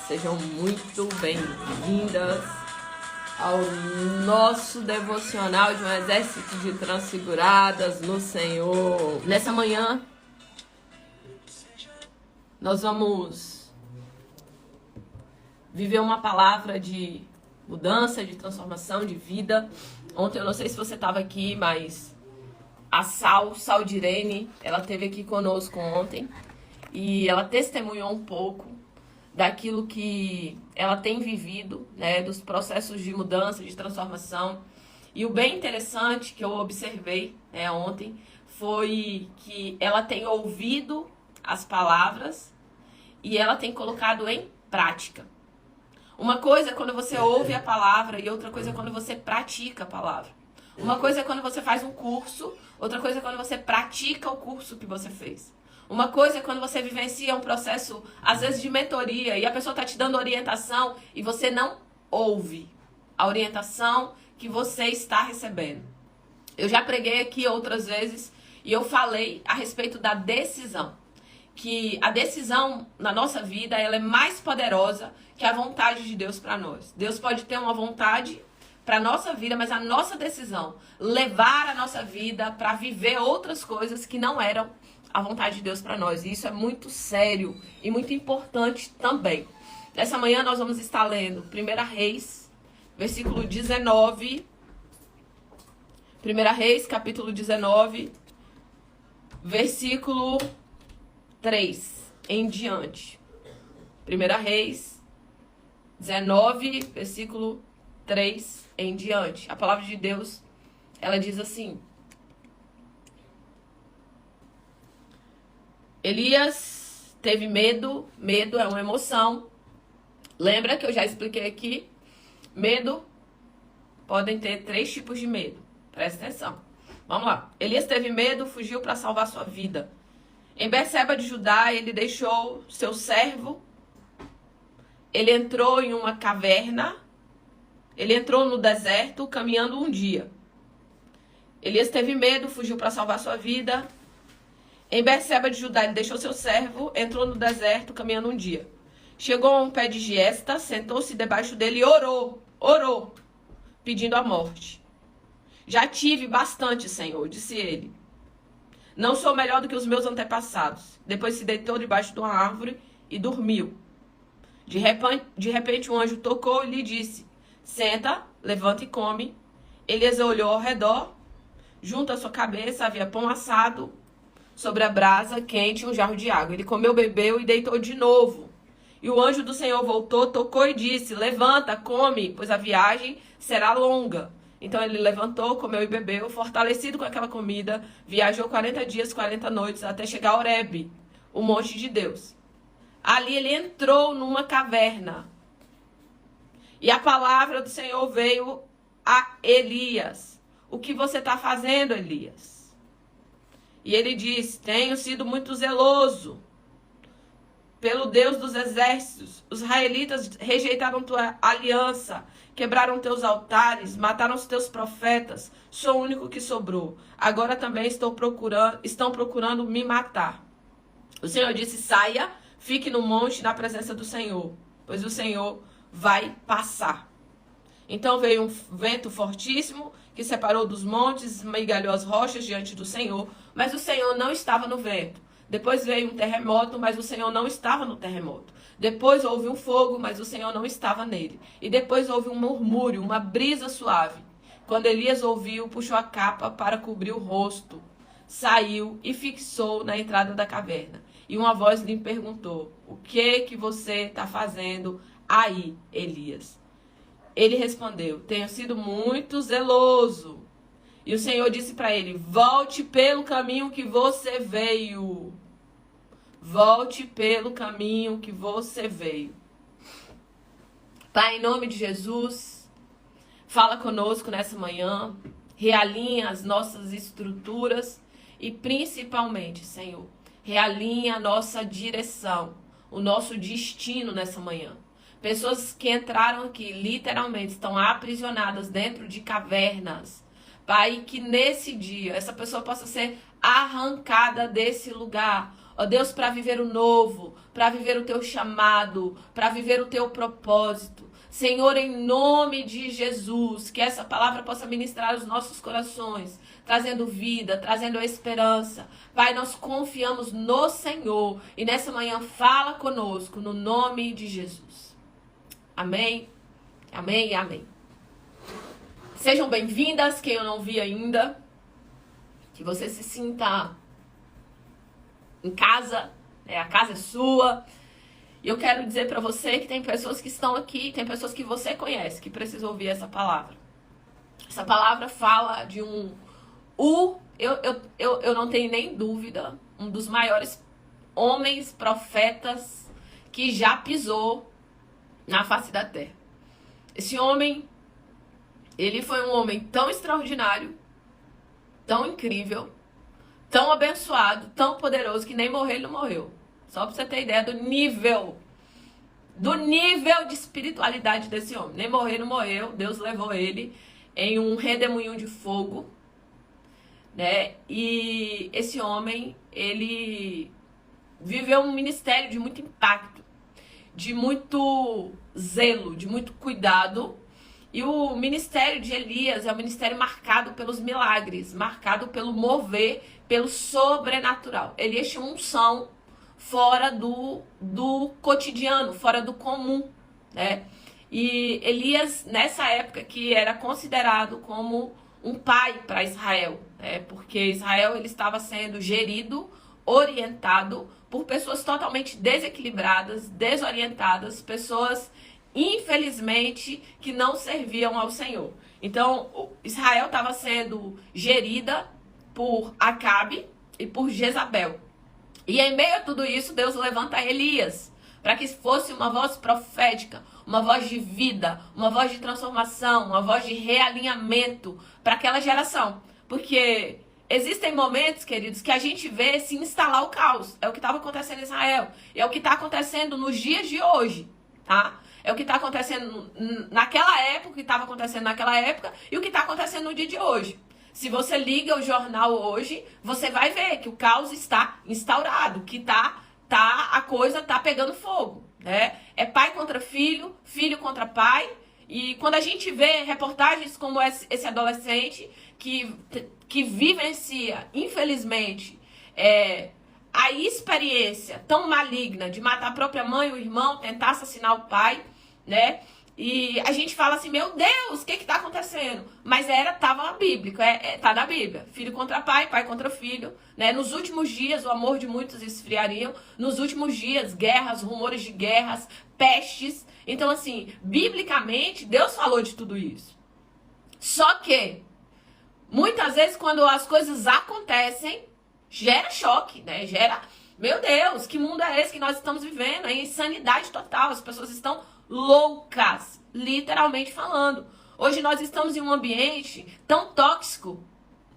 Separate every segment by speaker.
Speaker 1: Sejam muito bem-vindas ao nosso devocional de um exército de transfiguradas no Senhor. Nessa manhã, nós vamos viver uma palavra de mudança, de transformação, de vida. Ontem, eu não sei se você estava aqui, mas a Saldirene, ela esteve aqui conosco ontem e ela testemunhou um pouco daquilo que ela tem vivido, né, dos processos de mudança, de transformação. E o bem interessante que eu observei, né, ontem foi que ela tem ouvido as palavras e ela tem colocado em prática. Uma coisa é quando você ouve a palavra e outra coisa é quando você pratica a palavra. Uma coisa é quando você faz um curso, outra coisa é quando você pratica o curso que você fez. Uma coisa é quando você vivencia um processo, às vezes, de mentoria, e a pessoa está te dando orientação e você não ouve a orientação que você está recebendo. Eu já preguei aqui outras vezes e eu falei a respeito da decisão. Que a decisão na nossa vida, ela é mais poderosa que a vontade de Deus para nós. Deus pode ter uma vontade para a nossa vida, mas a nossa decisão, levar a nossa vida para viver outras coisas que não eram a vontade de Deus para nós. E isso é muito sério e muito importante também. Nessa manhã nós vamos estar lendo 1 Reis, versículo 19. 1 Reis, capítulo 19, versículo 3 em diante. 1 Reis 19, versículo 3 em diante. A palavra de Deus, ela diz assim: Elias teve medo. Medo é uma emoção. Lembra que eu já expliquei aqui? Medo, podem ter 3 tipos de medo. Presta atenção. Vamos lá. Elias teve medo, fugiu para salvar sua vida. Em Berseba de Judá, ele deixou seu servo. Ele entrou em uma caverna. Ele entrou no deserto, caminhando um dia. Elias teve medo, fugiu para salvar sua vida. Em Berseba de Judá, ele deixou seu servo, entrou no deserto, caminhando um dia. Chegou a um pé de giesta, sentou-se debaixo dele e orou, pedindo a morte. Já tive bastante, Senhor, disse ele. Não sou melhor do que os meus antepassados. Depois se deitou debaixo de uma árvore e dormiu. De repente um anjo tocou e lhe disse: senta, levanta e come. Elias olhou ao redor. Junto à sua cabeça havia pão assado sobre a brasa quente e um jarro de água. Ele comeu, bebeu e deitou de novo. E o anjo do Senhor voltou, tocou e disse: levanta, come, pois a viagem será longa. Então ele levantou, comeu e bebeu, fortalecido com aquela comida, viajou 40 dias, 40 noites, até chegar a Horebe, o monte de Deus. Ali ele entrou numa caverna. E a palavra do Senhor veio a Elias: o que você está fazendo, Elias? E ele disse: tenho sido muito zeloso pelo Deus dos exércitos. Os israelitas rejeitaram tua aliança, quebraram teus altares, mataram os teus profetas. Sou o único que sobrou. Agora também estão procurando me matar. O Senhor disse: saia, fique no monte na presença do Senhor, pois o Senhor vai passar. Então veio um vento fortíssimo que separou dos montes, esmigalhou as rochas diante do Senhor, mas o Senhor não estava no vento. Depois veio um terremoto, mas o Senhor não estava no terremoto. Depois houve um fogo, mas o Senhor não estava nele. E depois houve um murmúrio, uma brisa suave. Quando Elias ouviu, puxou a capa para cobrir o rosto, saiu e fixou na entrada da caverna. E uma voz lhe perguntou: o que você está fazendo aí, Elias? Ele respondeu: tenho sido muito zeloso. E o Senhor disse para ele: volte pelo caminho que você veio. Volte pelo caminho que você veio. Pai, em nome de Jesus, fala conosco nessa manhã. Realinha as nossas estruturas e principalmente, Senhor, realinha a nossa direção, o nosso destino nessa manhã. Pessoas que entraram aqui, literalmente, estão aprisionadas dentro de cavernas. Pai, que nesse dia essa pessoa possa ser arrancada desse lugar. Ó Deus, para viver o novo, para viver o teu chamado, para viver o teu propósito. Senhor, em nome de Jesus, que essa palavra possa ministrar os nossos corações, trazendo vida, trazendo esperança. Pai, nós confiamos no Senhor e nessa manhã fala conosco, no nome de Jesus. Amém, amém e amém. Sejam bem-vindas, quem eu não vi ainda, que você se sinta em casa, né? A casa é sua. E eu quero dizer para você que tem pessoas que estão aqui, tem pessoas que você conhece, que precisam ouvir essa palavra. Essa palavra fala de eu não tenho nem dúvida, um dos maiores homens, profetas que já pisou na face da terra. Esse homem, ele foi um homem tão extraordinário, tão incrível, tão abençoado, tão poderoso, que nem morrer ele não morreu. Só pra você ter ideia do nível de espiritualidade desse homem. Nem morrer não morreu, Deus levou ele em um redemoinho de fogo, né? E esse homem, ele viveu um ministério de muito impacto, de muito zelo, de muito cuidado. E o ministério de Elias é um ministério marcado pelos milagres, marcado pelo mover, pelo sobrenatural. Elias tinha unção fora do cotidiano, fora do comum, né? E Elias, nessa época, que era considerado como um pai para Israel, né? Porque Israel ele estava sendo gerido, orientado por pessoas totalmente desequilibradas, desorientadas, pessoas, infelizmente, que não serviam ao Senhor. Então, Israel estava sendo gerida por Acabe e por Jezabel. E em meio a tudo isso, Deus levanta Elias, para que fosse uma voz profética, uma voz de vida, uma voz de transformação, uma voz de realinhamento para aquela geração. Porque existem momentos, queridos, que a gente vê se instalar o caos. É o que estava acontecendo em Israel. É o que está acontecendo nos dias de hoje, tá? É o que está acontecendo naquela época, o que estava acontecendo naquela época e o que está acontecendo no dia de hoje. Se você liga o jornal hoje, você vai ver que o caos está instaurado, que a coisa tá pegando fogo, né? É pai contra filho, filho contra pai. E quando a gente vê reportagens como esse adolescente que vivencia, infelizmente, a experiência tão maligna de matar a própria mãe, o irmão, tentar assassinar o pai, né? E a gente fala assim, meu Deus, o que tá acontecendo? Mas tava bíblico, tá na Bíblia. Filho contra pai, pai contra filho, né? Nos últimos dias, o amor de muitos esfriariam. Nos últimos dias, guerras, rumores de guerras, pestes. Então, assim, biblicamente, Deus falou de tudo isso. Só que, muitas vezes, quando as coisas acontecem, gera choque, né? Gera, meu Deus, que mundo é esse que nós estamos vivendo? É insanidade total, as pessoas estão loucas, literalmente falando. Hoje nós estamos em um ambiente tão tóxico,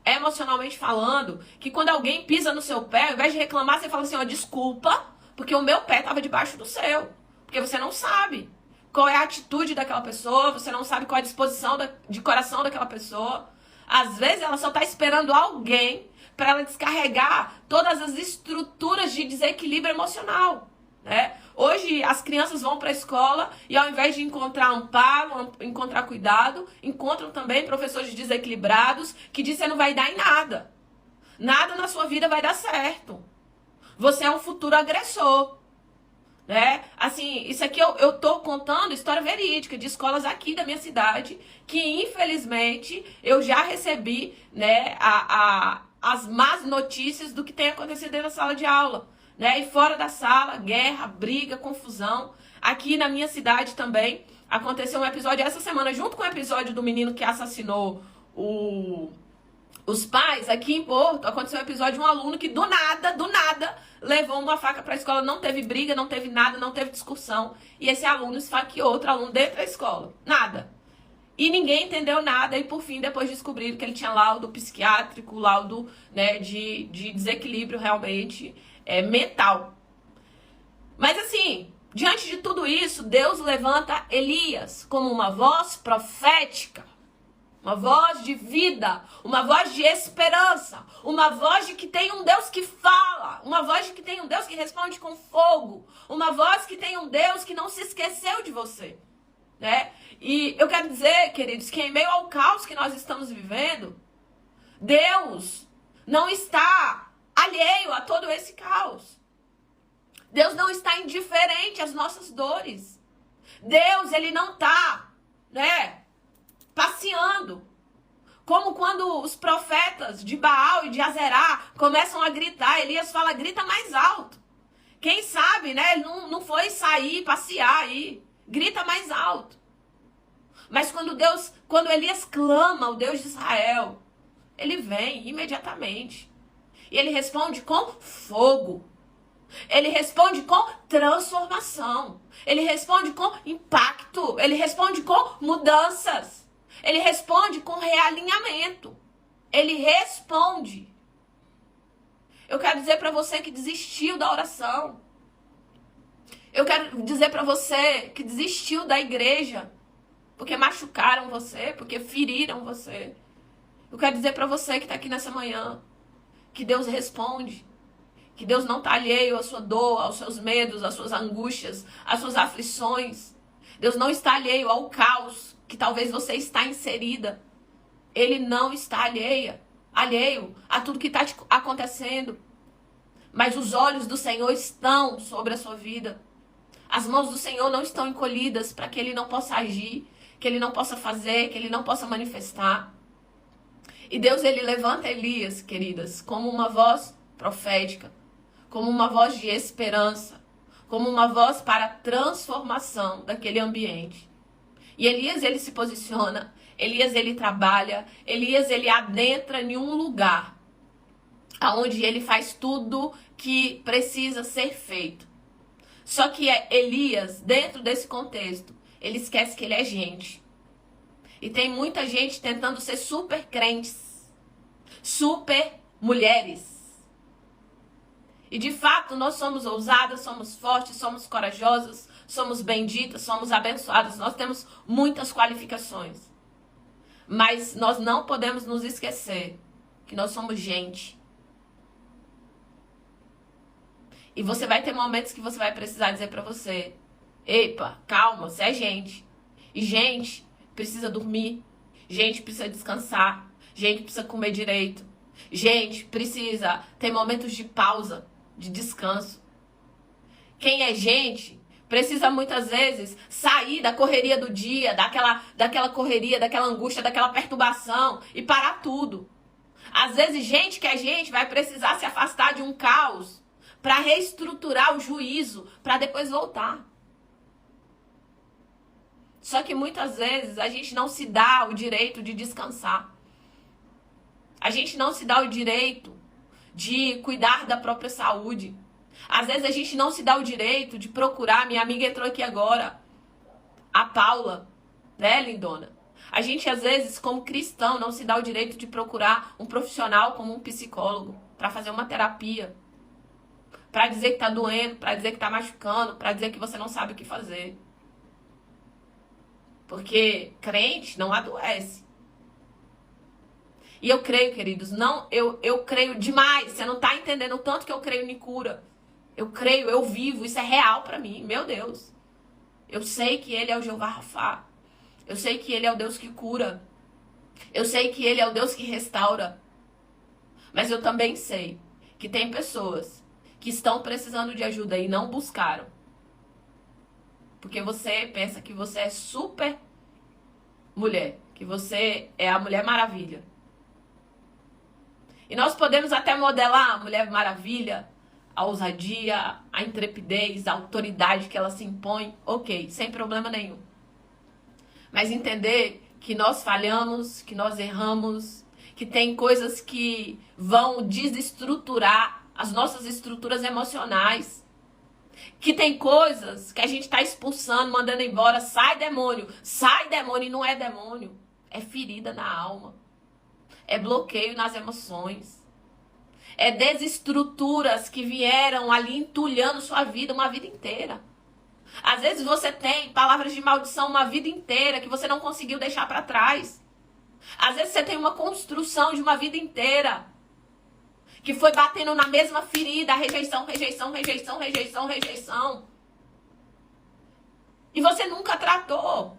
Speaker 1: emocionalmente falando, que quando alguém pisa no seu pé, ao invés de reclamar, você fala assim, ó, desculpa, porque o meu pé estava debaixo do seu. Porque você não sabe qual é a atitude daquela pessoa, você não sabe qual é a disposição de coração daquela pessoa. Às vezes ela só está esperando alguém para ela descarregar todas as estruturas de desequilíbrio emocional, né? Hoje as crianças vão para a escola e ao invés de encontrar amparo, encontrar cuidado, encontram também professores desequilibrados que dizem que você não vai dar em nada. Nada na sua vida vai dar certo. Você é um futuro agressor, né? Assim, isso aqui eu tô contando história verídica de escolas aqui da minha cidade que infelizmente eu já recebi, né, as más notícias do que tem acontecido dentro da sala de aula. Né? E fora da sala, guerra, briga, confusão. Aqui na minha cidade também aconteceu um episódio essa semana, junto com o episódio do menino que assassinou os pais, aqui em Porto, aconteceu um episódio de um aluno que do nada, levou uma faca para a escola, não teve briga, não teve nada, não teve discussão. E esse aluno esfaqueou outro aluno dentro da escola. Nada. E ninguém entendeu nada e, por fim, depois descobriram que ele tinha laudo psiquiátrico, laudo, né, de desequilíbrio realmente mental. Mas assim, diante de tudo isso, Deus levanta Elias como uma voz profética Uma voz de vida, uma voz de esperança, uma voz de que tem um Deus que fala, uma voz de que tem um Deus que responde com fogo, uma voz que tem um Deus que não se esqueceu de você, né? E eu quero dizer, queridos, que em meio ao caos que nós estamos vivendo, Deus não está alheio a todo esse caos. Deus não está indiferente às nossas dores. Deus, ele não está, né, passeando. Como quando os profetas de Baal e de Azerá começam a gritar, Elias fala, grita mais alto. Quem sabe, né, ele não foi sair, passear aí, grita mais alto. Mas quando Elias clama o Deus de Israel, ele vem imediatamente. E ele responde com fogo. Ele responde com transformação. Ele responde com impacto. Ele responde com mudanças. Ele responde com realinhamento. Ele responde. Eu quero dizer para você que desistiu da oração. Eu quero dizer para você que desistiu da igreja. Porque machucaram você, porque feriram você. Eu quero dizer para você que está aqui nessa manhã, que Deus responde. Que Deus não está alheio à sua dor, aos seus medos, às suas angústias, às suas aflições. Deus não está alheio ao caos que talvez você está inserida. Ele não está alheio a tudo que está acontecendo. Mas os olhos do Senhor estão sobre a sua vida. As mãos do Senhor não estão encolhidas para que Ele não possa agir, que Ele não possa fazer, que Ele não possa manifestar. E Deus, Ele levanta Elias, queridas, como uma voz profética, como uma voz de esperança, como uma voz para a transformação daquele ambiente. E Elias, ele se posiciona, Elias, ele trabalha, Elias, ele adentra em um lugar onde ele faz tudo que precisa ser feito. Só que Elias, dentro desse contexto, ele esquece que ele é gente. E tem muita gente tentando ser super crentes, super mulheres. E de fato, nós somos ousadas, somos fortes, somos corajosas, somos benditas, somos abençoadas. Nós temos muitas qualificações. Mas nós não podemos nos esquecer que nós somos gente. E você vai ter momentos que você vai precisar dizer pra você, epa, calma, você é gente. E gente precisa dormir, gente precisa descansar, gente precisa comer direito, gente precisa ter momentos de pausa, de descanso. Quem é gente precisa muitas vezes sair da correria do dia, daquela correria, daquela angústia, daquela perturbação e parar tudo. Às vezes gente que é gente vai precisar se afastar de um caos para reestruturar o juízo, para depois voltar. Só que muitas vezes a gente não se dá o direito de descansar. A gente não se dá o direito de cuidar da própria saúde. Às vezes a gente não se dá o direito de procurar. Minha amiga entrou aqui agora, a Paula, né, lindona? A gente às vezes, como cristão, não se dá o direito de procurar um profissional como um psicólogo para fazer uma terapia. Para dizer que tá doendo, para dizer que tá machucando, para dizer que você não sabe o que fazer. Porque crente não adoece. E eu creio, queridos, eu creio demais. Você não tá entendendo o tanto que eu creio em cura. Eu creio, eu vivo, isso é real pra mim, meu Deus. Eu sei que Ele é o Jeová Rafá. Eu sei que Ele é o Deus que cura. Eu sei que Ele é o Deus que restaura. Mas eu também sei que tem pessoas que estão precisando de ajuda e não buscaram. Porque você pensa que você é super mulher, que você é a Mulher Maravilha. E nós podemos até modelar a Mulher Maravilha, a ousadia, a intrepidez, a autoridade que ela se impõe, ok, sem problema nenhum. Mas entender que nós falhamos, que nós erramos, que tem coisas que vão desestruturar as nossas estruturas emocionais. Que tem coisas que a gente está expulsando, mandando embora. Sai demônio, e não é demônio. É ferida na alma. É bloqueio nas emoções. É desestruturas que vieram ali entulhando sua vida uma vida inteira. Às vezes você tem palavras de maldição uma vida inteira que você não conseguiu deixar para trás. Às vezes você tem uma construção de uma vida inteira que foi batendo na mesma ferida, rejeição, rejeição, rejeição, rejeição, rejeição. E você nunca tratou.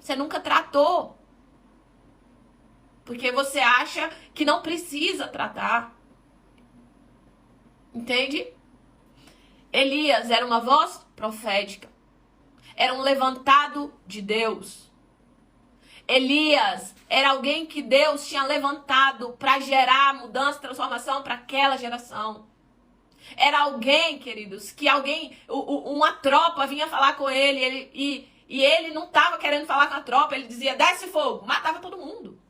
Speaker 1: Você nunca tratou. Porque você acha que não precisa tratar. Entende? Elias era uma voz profética. Era um levantado de Deus. Elias era alguém que Deus tinha levantado para gerar mudança, transformação para aquela geração. Era alguém, queridos, que uma tropa vinha falar com ele, e ele não estava querendo falar com a tropa, ele dizia, desce fogo, matava todo mundo.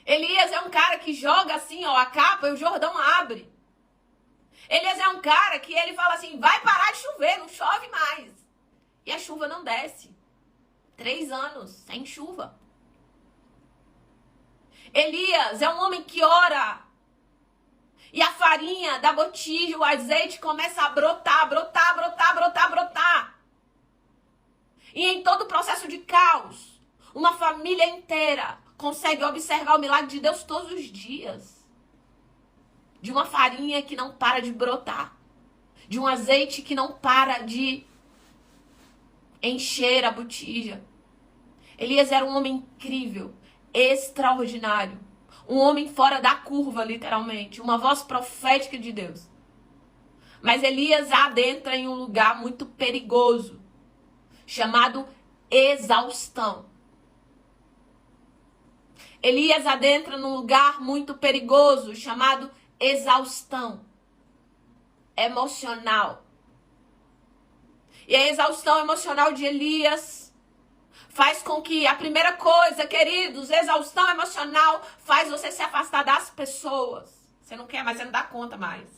Speaker 1: Elias é um cara que joga assim, ó, a capa e o Jordão abre. Elias é um cara que ele fala assim, vai parar de chover, não chove mais. E a chuva não desce. 3 anos sem chuva. Elias é um homem que ora. E a farinha da botija, o azeite começa a brotar, brotar, brotar, brotar, brotar. E em todo o processo de caos, uma família inteira consegue observar o milagre de Deus todos os dias. De uma farinha que não para de brotar. De um azeite que não para de encher a botija. Elias era um homem incrível, extraordinário. Um homem fora da curva, literalmente. Uma voz profética de Deus. Mas Elias adentra em um lugar muito perigoso, chamado exaustão. Elias adentra num lugar muito perigoso, chamado exaustão emocional. E a exaustão emocional de Elias faz com que a primeira coisa, queridos, exaustão emocional faz você se afastar das pessoas. Você não quer mais, você não dá conta mais.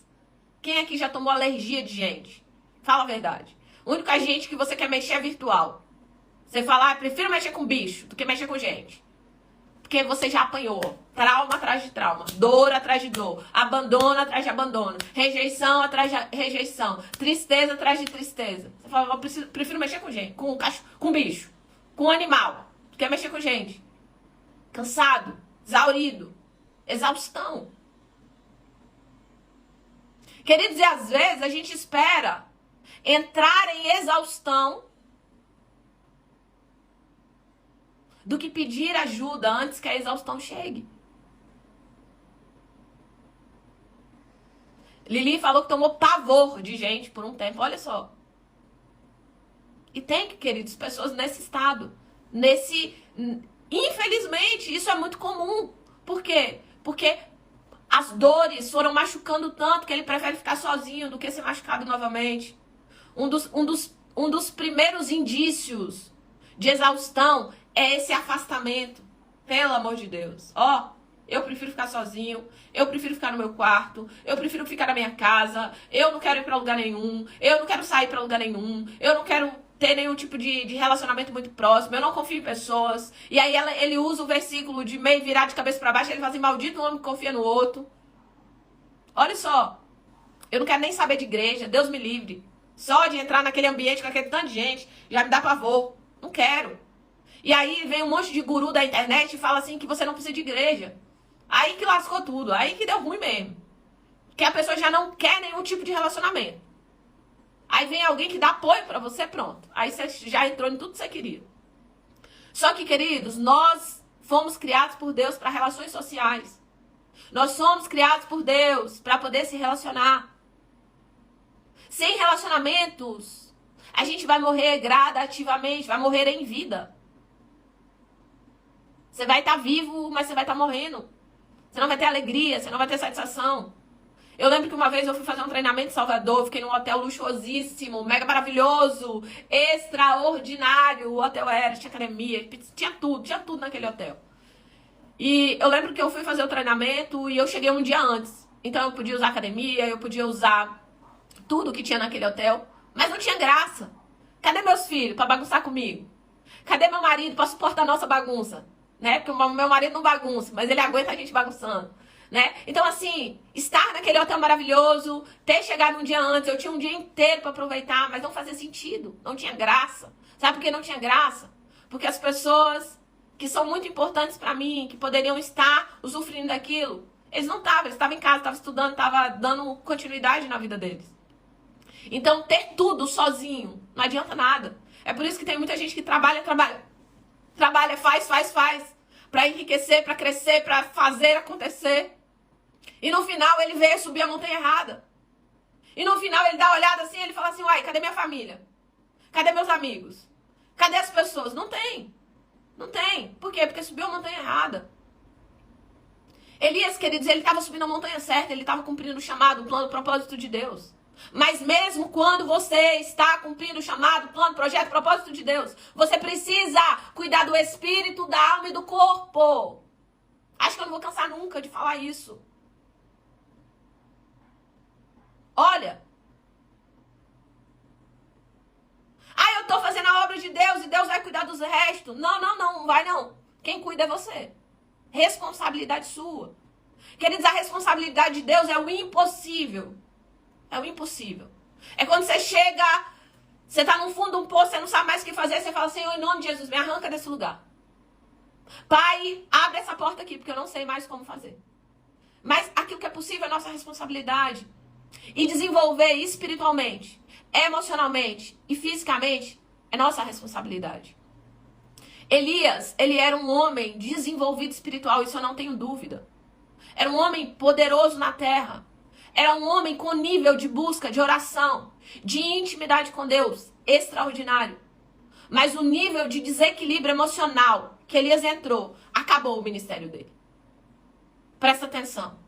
Speaker 1: Quem aqui já tomou alergia de gente? Fala a verdade. O único agente que você quer mexer é virtual. Você fala, prefiro mexer com bicho do que mexer com gente. Porque você já apanhou. Trauma atrás de trauma. Dor atrás de dor. Abandono atrás de abandono. Rejeição atrás de rejeição. Tristeza atrás de tristeza. Você fala, prefiro mexer com gente, com cachorro, com bicho. Com animal. Quer mexer com gente. Cansado. Exaurido. Exaustão. Queridos, e às vezes a gente espera entrar em exaustão do que pedir ajuda antes que a exaustão chegue. Lili falou que tomou pavor de gente por um tempo. Olha só. E tem, queridos, pessoas nesse estado. Infelizmente, isso é muito comum. Por quê? Porque as dores foram machucando tanto que ele prefere ficar sozinho do que ser machucado novamente. Um dos primeiros indícios de exaustão é esse afastamento. Pelo amor de Deus. Eu prefiro ficar sozinho. Eu prefiro ficar no meu quarto. Eu prefiro ficar na minha casa. Eu não quero ir pra lugar nenhum. Eu não quero sair pra lugar nenhum. Eu não quero ter nenhum tipo de relacionamento muito próximo. Eu não confio em pessoas. E aí ele usa o versículo de meio virar de cabeça pra baixo. Ele fala assim, maldito o homem que confia no outro. Olha só. Eu não quero nem saber de igreja. Deus me livre. Só de entrar naquele ambiente com aquele tanto de gente já me dá pavor. Não quero. E aí vem um monte de guru da internet e fala assim que você não precisa de igreja. Aí que lascou tudo. Aí que deu ruim mesmo. Que a pessoa já não quer nenhum tipo de relacionamento. Aí vem alguém que dá apoio pra você, pronto. Aí você já entrou em tudo que você queria. Só que, queridos, nós fomos criados por Deus para relações sociais. Nós somos criados por Deus para poder se relacionar. Sem relacionamentos, a gente vai morrer gradativamente, vai morrer em vida. Você vai estar vivo, mas você vai estar morrendo. Você não vai ter alegria, você não vai ter satisfação. Eu lembro que uma vez eu fui fazer um treinamento em Salvador, fiquei num hotel luxuosíssimo, mega maravilhoso, extraordinário. O hotel era, tinha academia, tinha tudo naquele hotel. E eu lembro que eu fui fazer o treinamento e eu cheguei um dia antes. Então eu podia usar academia, eu podia usar tudo que tinha naquele hotel, mas não tinha graça. Cadê meus filhos pra bagunçar comigo? Cadê meu marido pra suportar a nossa bagunça? Né? Porque o meu marido não bagunça, mas ele aguenta a gente bagunçando. Né? Então, assim, estar naquele hotel maravilhoso, ter chegado um dia antes, eu tinha um dia inteiro pra aproveitar, mas não fazia sentido, não tinha graça. Sabe por que não tinha graça? Porque as pessoas que são muito importantes para mim, que poderiam estar usufruindo daquilo, eles não estavam, eles estavam em casa, estavam estudando, estavam dando continuidade na vida deles. Então, ter tudo sozinho não adianta nada. É por isso que tem muita gente que trabalha, faz, para enriquecer, para crescer, para fazer acontecer. E no final ele veio subir a montanha errada. E no final ele dá uma olhada assim, ele fala assim, uai, cadê minha família? Cadê meus amigos? Cadê as pessoas? Não tem. Não tem. Por quê? Porque subiu a montanha errada. Elias, queridos, ele estava subindo a montanha certa, ele estava cumprindo o chamado, o plano, o propósito de Deus. Mas mesmo quando você está cumprindo o chamado, o plano, o projeto, o propósito de Deus, você precisa cuidar do espírito, da alma e do corpo. Acho que eu não vou cansar nunca de falar isso. Olha. Ah, eu estou fazendo a obra de Deus e Deus vai cuidar dos restos. Não vai não. Quem cuida é você. Responsabilidade sua. Queridos, a responsabilidade de Deus é o impossível. É o impossível. É quando você chega, você está no fundo de um poço, você não sabe mais o que fazer, você fala, Senhor, em nome de Jesus, me arranca desse lugar. Pai, abre essa porta aqui, porque eu não sei mais como fazer. Mas aquilo que é possível é nossa responsabilidade. E desenvolver espiritualmente, emocionalmente e fisicamente é nossa responsabilidade. Elias, ele era um homem desenvolvido espiritual, isso eu não tenho dúvida. Era um homem poderoso na terra. Era um homem com nível de busca, de oração, de intimidade com Deus extraordinário. Mas o nível de desequilíbrio emocional que Elias entrou, acabou o ministério dele. Presta atenção.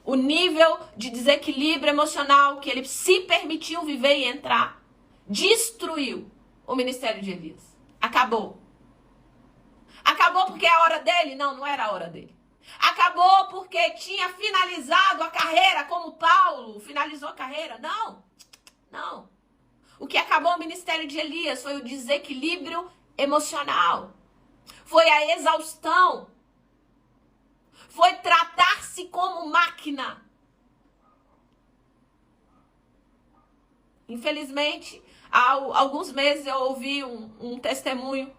Speaker 1: O nível de desequilíbrio emocional que ele se permitiu viver e entrar, destruiu o ministério de Elias. Acabou. Acabou porque é a hora dele? Não, não era a hora dele. Acabou porque tinha finalizado a carreira como Paulo finalizou a carreira? Não. O que acabou o ministério de Elias foi o desequilíbrio emocional. Foi a exaustão. Foi tratar-se como máquina. Infelizmente, há alguns meses eu ouvi um testemunho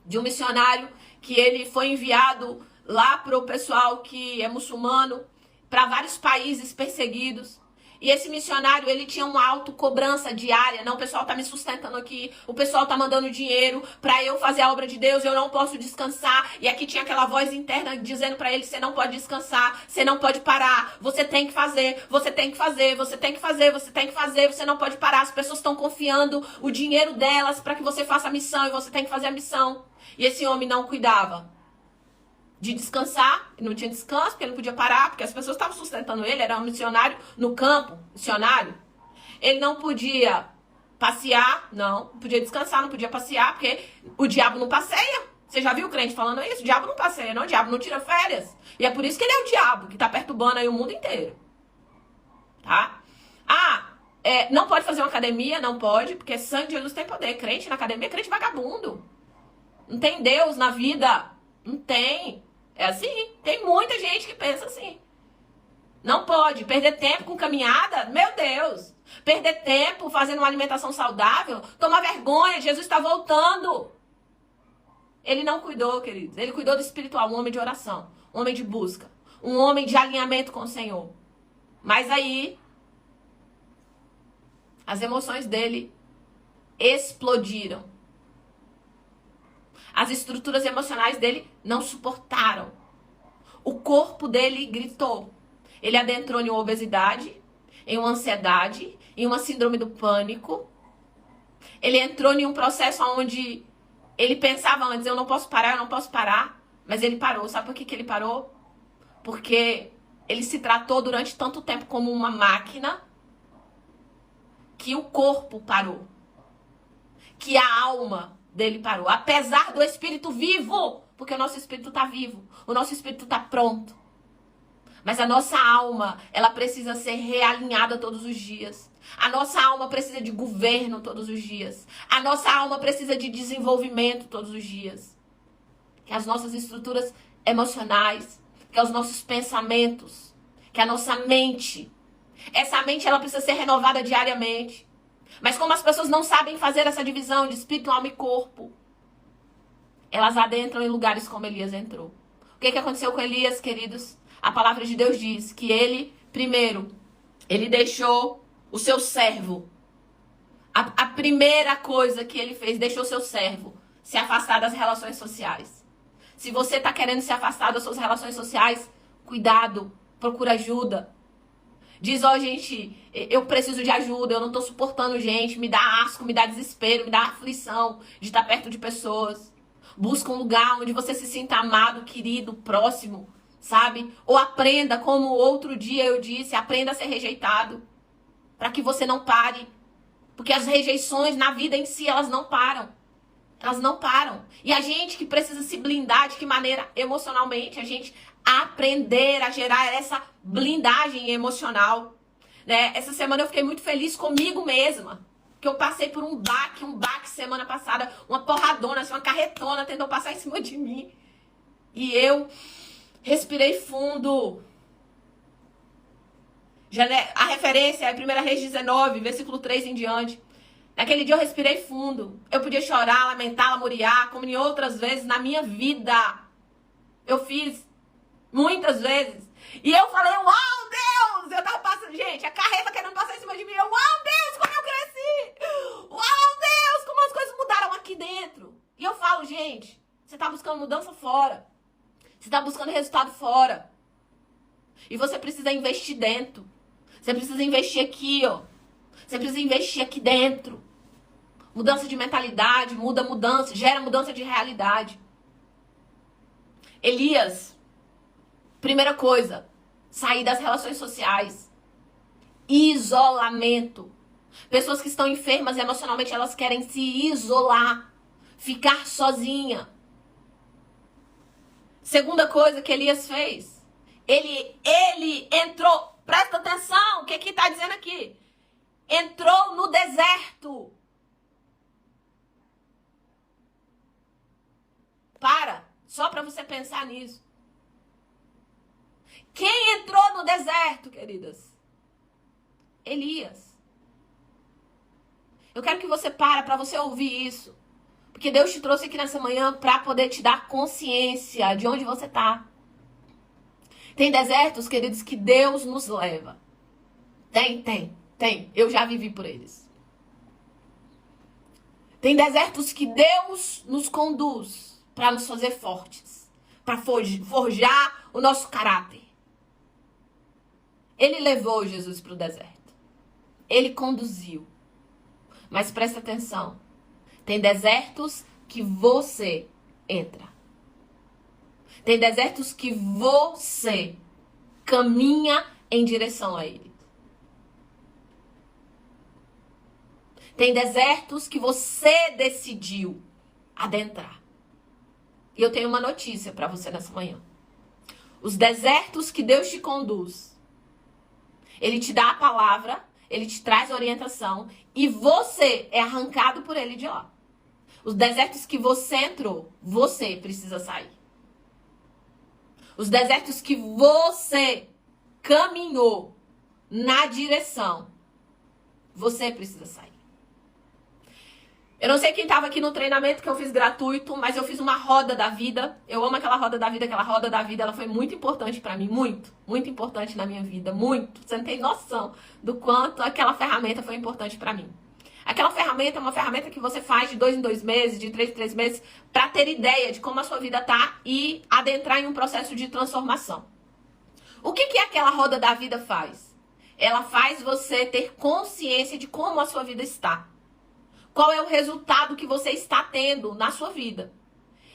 Speaker 1: de um missionário que ele foi enviado lá para o pessoal que é muçulmano, para vários países perseguidos. E esse missionário, ele tinha uma autocobrança diária. Não, o pessoal tá me sustentando aqui, o pessoal tá mandando dinheiro para eu fazer a obra de Deus, eu não posso descansar. E aqui tinha aquela voz interna dizendo para ele, você não pode descansar, você não pode parar, você tem que fazer, você tem que fazer, você tem que fazer, você tem que fazer, você não pode parar. As pessoas estão confiando o dinheiro delas para que você faça a missão e você tem que fazer a missão. E esse homem não cuidava de descansar, não tinha descanso, porque ele não podia parar, porque as pessoas estavam sustentando ele, era um missionário no campo, missionário. Ele não podia passear, não podia descansar, não podia passear, porque o diabo não passeia. Você já viu o crente falando isso? O diabo não passeia, não, o diabo não tira férias. E é por isso que ele é o diabo, que tá perturbando aí o mundo inteiro. Tá? Não pode fazer uma academia, não pode, porque sangue de Jesus tem poder. Crente na academia é crente vagabundo. Não tem Deus na vida. Não tem. É assim, tem muita gente que pensa assim. Não pode perder tempo com caminhada, meu Deus. Perder tempo fazendo uma alimentação saudável, toma vergonha, Jesus está voltando. Ele não cuidou, queridos. Ele cuidou do espiritual, um homem de oração, um homem de busca, um homem de alinhamento com o Senhor. Mas aí, as emoções dele explodiram. As estruturas emocionais dele não suportaram. O corpo dele gritou. Ele adentrou em uma obesidade, em uma ansiedade, em uma síndrome do pânico. Ele entrou em um processo onde ele pensava antes, eu não posso parar. Mas ele parou. Sabe por que ele parou? Porque ele se tratou durante tanto tempo como uma máquina que o corpo parou. Que a alma dele parou, apesar do espírito vivo, porque o nosso espírito está vivo, o nosso espírito está pronto, mas a nossa alma, ela precisa ser realinhada todos os dias, a nossa alma precisa de governo todos os dias, a nossa alma precisa de desenvolvimento todos os dias, que as nossas estruturas emocionais, que os nossos pensamentos, que a nossa mente, essa mente ela precisa ser renovada diariamente. Mas como as pessoas não sabem fazer essa divisão de espírito, alma e corpo, elas adentram em lugares como Elias entrou. O que aconteceu com Elias, queridos? A palavra de Deus diz que ele, primeiro, ele deixou o seu servo. A primeira coisa que ele fez, deixou o seu servo se afastar das relações sociais. Se você está querendo se afastar das suas relações sociais, cuidado, procura ajuda. Diz, ó, gente, eu preciso de ajuda, eu não tô suportando gente, me dá asco, me dá desespero, me dá aflição de estar perto de pessoas. Busca um lugar onde você se sinta amado, querido, próximo, sabe? Ou aprenda, como outro dia eu disse, aprenda a ser rejeitado, para que você não pare. Porque as rejeições na vida em si, elas não param. Elas não param. E a gente que precisa se blindar, de que maneira? Emocionalmente, a gente aprender a gerar essa blindagem emocional. Né? Essa semana eu fiquei muito feliz comigo mesma. Que eu passei por um baque semana passada, uma porradona, assim, uma carretona tentou passar em cima de mim. E eu respirei fundo. A referência é 1 Reis 19, versículo 3 em diante. Naquele dia eu respirei fundo. Eu podia chorar, lamentar, lamuriar, como em outras vezes na minha vida. Eu fiz muitas vezes. E eu falei, uau, Deus! Eu tava passando, gente, a carreta querendo passar em cima de mim. Eu, uau, Deus, como eu cresci! Uau, Deus, como as coisas mudaram aqui dentro. E eu falo, gente, você tá buscando mudança fora. Você tá buscando resultado fora. E você precisa investir dentro. Você precisa investir aqui, ó. Você precisa investir aqui dentro. Mudança de mentalidade, gera mudança de realidade. Elias, primeira coisa, sair das relações sociais. Isolamento. Pessoas que estão enfermas emocionalmente, elas querem se isolar. Ficar sozinha. Segunda coisa que Elias fez. Ele entrou, presta atenção, o que está dizendo aqui? Entrou no deserto. Só para você pensar nisso. Quem entrou no deserto, queridas? Elias. Eu quero que você para você ouvir isso. Porque Deus te trouxe aqui nessa manhã para poder te dar consciência de onde você está. Tem desertos, queridos, que Deus nos leva. Tem. Eu já vivi por eles. Tem desertos que Deus nos conduz para nos fazer fortes. Para forjar o nosso caráter. Ele levou Jesus para o deserto. Ele conduziu. Mas presta atenção. Tem desertos que você entra. Tem desertos que você caminha em direção a ele. Tem desertos que você decidiu adentrar. E eu tenho uma notícia para você nessa manhã. Os desertos que Deus te conduz, Ele te dá a palavra, Ele te traz a orientação e você é arrancado por Ele de lá. Os desertos que você entrou, você precisa sair. Os desertos que você caminhou na direção, você precisa sair. Eu não sei quem estava aqui no treinamento que eu fiz gratuito, mas eu fiz uma roda da vida. Eu amo aquela roda da vida. Aquela roda da vida, ela foi muito importante para mim. Muito importante na minha vida. Muito. Você não tem noção do quanto aquela ferramenta foi importante para mim. Aquela ferramenta é uma ferramenta que você faz de 2 em 2 meses, de 3 em 3 meses, para ter ideia de como a sua vida tá e adentrar em um processo de transformação. O que aquela roda da vida faz? Ela faz você ter consciência de como a sua vida está. Qual é o resultado que você está tendo na sua vida.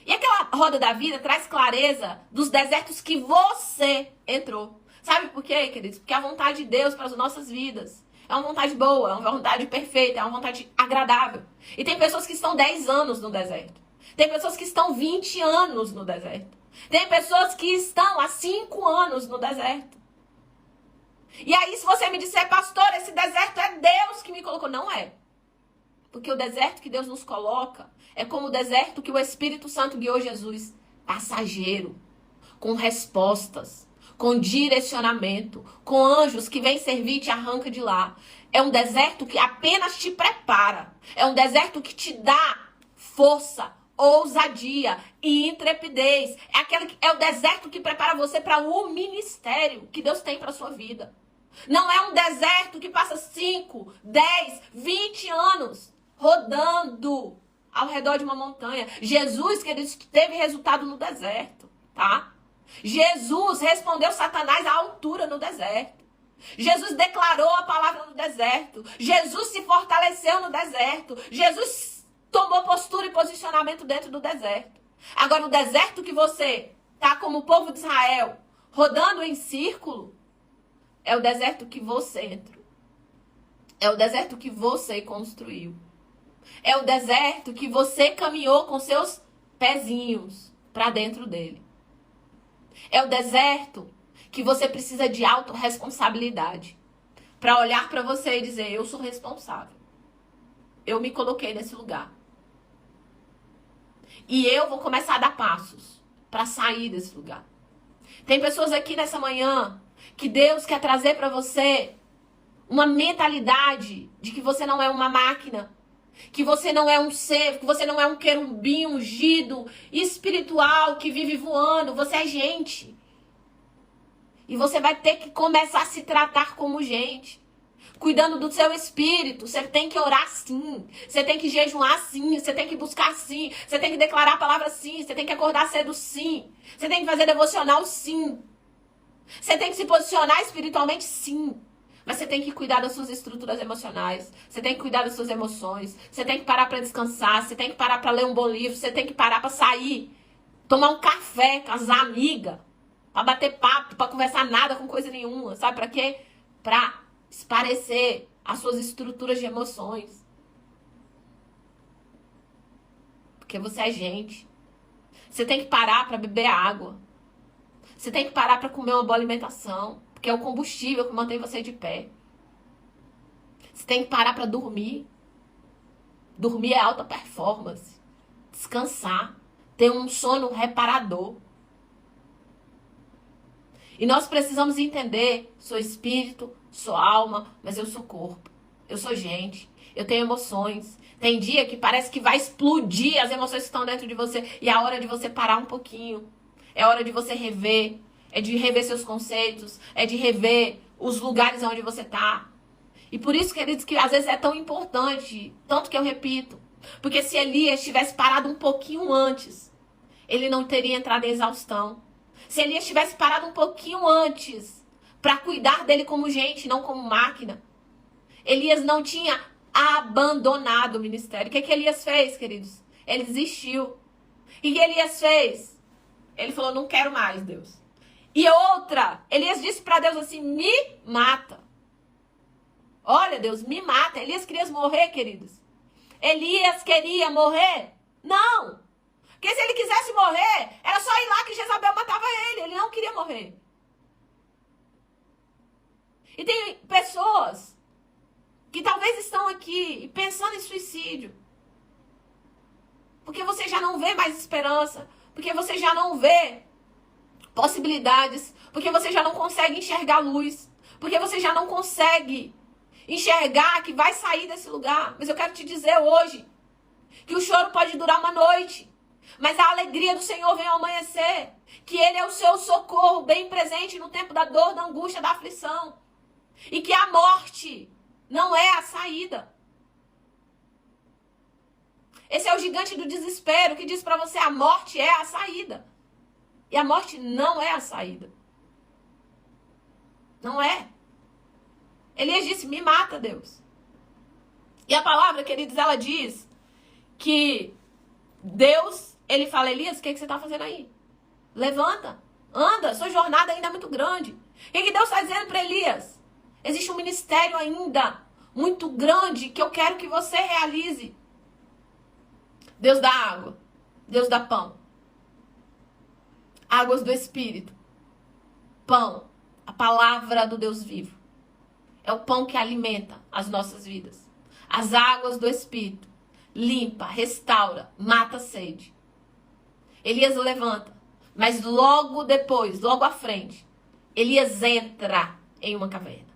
Speaker 1: E aquela roda da vida traz clareza dos desertos que você entrou. Sabe por quê, queridos? Porque a vontade de Deus para as nossas vidas é uma vontade boa, é uma vontade perfeita, é uma vontade agradável. E tem pessoas que estão 10 anos no deserto. Tem pessoas que estão 20 anos no deserto. Tem pessoas que estão há 5 anos no deserto. E aí, se você me disser, pastor, esse deserto é Deus que me colocou. Não é. Porque o deserto que Deus nos coloca é como o deserto que o Espírito Santo guiou Jesus. Passageiro, com respostas, com direcionamento, com anjos que vêm servir e te arranca de lá. É um deserto que apenas te prepara. É um deserto que te dá força, ousadia e intrepidez. É o deserto que prepara você para o ministério que Deus tem para sua vida. Não é um deserto que passa 5, 10, 20 anos rodando ao redor de uma montanha. Jesus, queridos, teve resultado no deserto, tá? Jesus respondeu Satanás à altura no deserto. Jesus declarou a palavra no deserto. Jesus se fortaleceu no deserto. Jesus tomou postura e posicionamento dentro do deserto. Agora, o deserto que você tá como o povo de Israel, rodando em círculo, é o deserto que você entrou. É o deserto que você construiu. É o deserto que você caminhou com seus pezinhos para dentro dele. É o deserto que você precisa de autorresponsabilidade. Para olhar para você e dizer, eu sou responsável. Eu me coloquei nesse lugar. E eu vou começar a dar passos para sair desse lugar. Tem pessoas aqui nessa manhã que Deus quer trazer para você uma mentalidade de que você não é uma máquina, que você não é um ser, que você não é um querubim ungido, espiritual, que vive voando. Você é gente. E você vai ter que começar a se tratar como gente. Cuidando do seu espírito. Você tem que orar sim. Você tem que jejuar sim. Você tem que buscar sim. Você tem que declarar a palavra sim. Você tem que acordar cedo sim. Você tem que fazer devocional sim. Você tem que se posicionar espiritualmente sim. Mas você tem que cuidar das suas estruturas emocionais. Você tem que cuidar das suas emoções. Você tem que parar para descansar. Você tem que parar para ler um bom livro. Você tem que parar para sair. Tomar um café com as amigas. Para bater papo. Para conversar nada com coisa nenhuma. Sabe para quê? Para esparecer as suas estruturas de emoções. Porque você é gente. Você tem que parar para beber água. Você tem que parar para comer uma boa alimentação. Que é o combustível que mantém você de pé. Você tem que parar para dormir. Dormir é alta performance. Descansar. Ter um sono reparador. E nós precisamos entender, sou espírito, sou alma, mas eu sou corpo. Eu sou gente. Eu tenho emoções. Tem dia que parece que vai explodir as emoções que estão dentro de você. E é a hora de você parar um pouquinho. É hora de você rever. É de rever seus conceitos. É de rever os lugares onde você está. E por isso, queridos, que às vezes é tão importante. Tanto que eu repito. Porque se Elias tivesse parado um pouquinho antes, ele não teria entrado em exaustão. Se Elias tivesse parado um pouquinho antes para cuidar dele como gente, não como máquina, Elias não tinha abandonado o ministério. O que Elias fez, queridos? Ele desistiu. E o que Elias fez? Ele falou, não quero mais, Deus. E outra, Elias disse para Deus assim, me mata. Olha, Deus, me mata. Elias queria morrer, queridos. Elias queria morrer? Não. Porque se ele quisesse morrer, era só ir lá que Jezabel matava ele. Ele não queria morrer. E tem pessoas que talvez estão aqui pensando em suicídio. Porque você já não vê mais esperança. Porque você já não vê possibilidades. Porque você já não consegue enxergar luz. Porque você já não consegue enxergar que vai sair desse lugar. Mas eu quero te dizer hoje que o choro pode durar uma noite. Mas a alegria do Senhor vem ao amanhecer. Que Ele é o seu socorro bem presente no tempo da dor, da angústia, da aflição. E que a morte não é a saída. Esse é o gigante do desespero que diz para você a morte é a saída. E a morte não é a saída. Não é. Elias disse, me mata, Deus. E a palavra, queridos, ela diz que Deus, ele fala, Elias, o que você está fazendo aí? Levanta, anda, sua jornada ainda é muito grande. O que Deus está dizendo para Elias? Existe um ministério ainda muito grande que eu quero que você realize. Deus dá água, Deus dá pão. Águas do Espírito. Pão, a palavra do Deus vivo. É o pão que alimenta as nossas vidas. As águas do Espírito. Limpa, restaura, mata a sede. Elias levanta. Mas logo depois, logo à frente, Elias entra em uma caverna.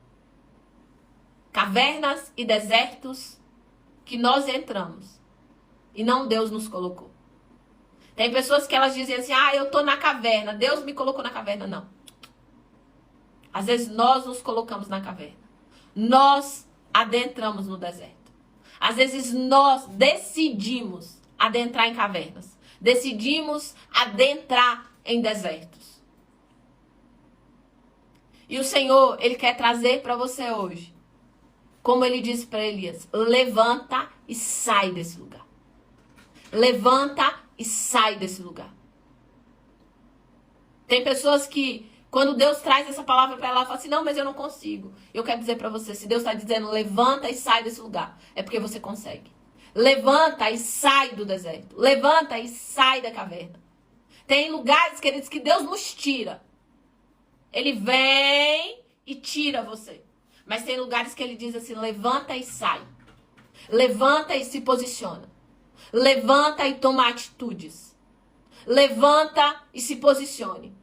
Speaker 1: Cavernas e desertos que nós entramos. E não Deus nos colocou. Tem pessoas que elas dizem assim, eu tô na caverna, Deus me colocou na caverna. Não. Às vezes nós nos colocamos na caverna. Nós adentramos no deserto. Às vezes nós decidimos adentrar em cavernas. Decidimos adentrar em desertos. E o Senhor, Ele quer trazer para você hoje, como Ele disse para Elias, levanta e sai desse lugar. Levanta e sai desse lugar. Tem pessoas que, quando Deus traz essa palavra para ela, fala assim, não, mas eu não consigo. Eu quero dizer para você, se Deus está dizendo, levanta e sai desse lugar, é porque você consegue. Levanta e sai do deserto. Levanta e sai da caverna. Tem lugares, queridos, que Deus nos tira. Ele vem e tira você. Mas tem lugares que Ele diz assim, levanta e sai. Levanta e se posiciona. Levanta e toma atitudes. Levanta e se posicione.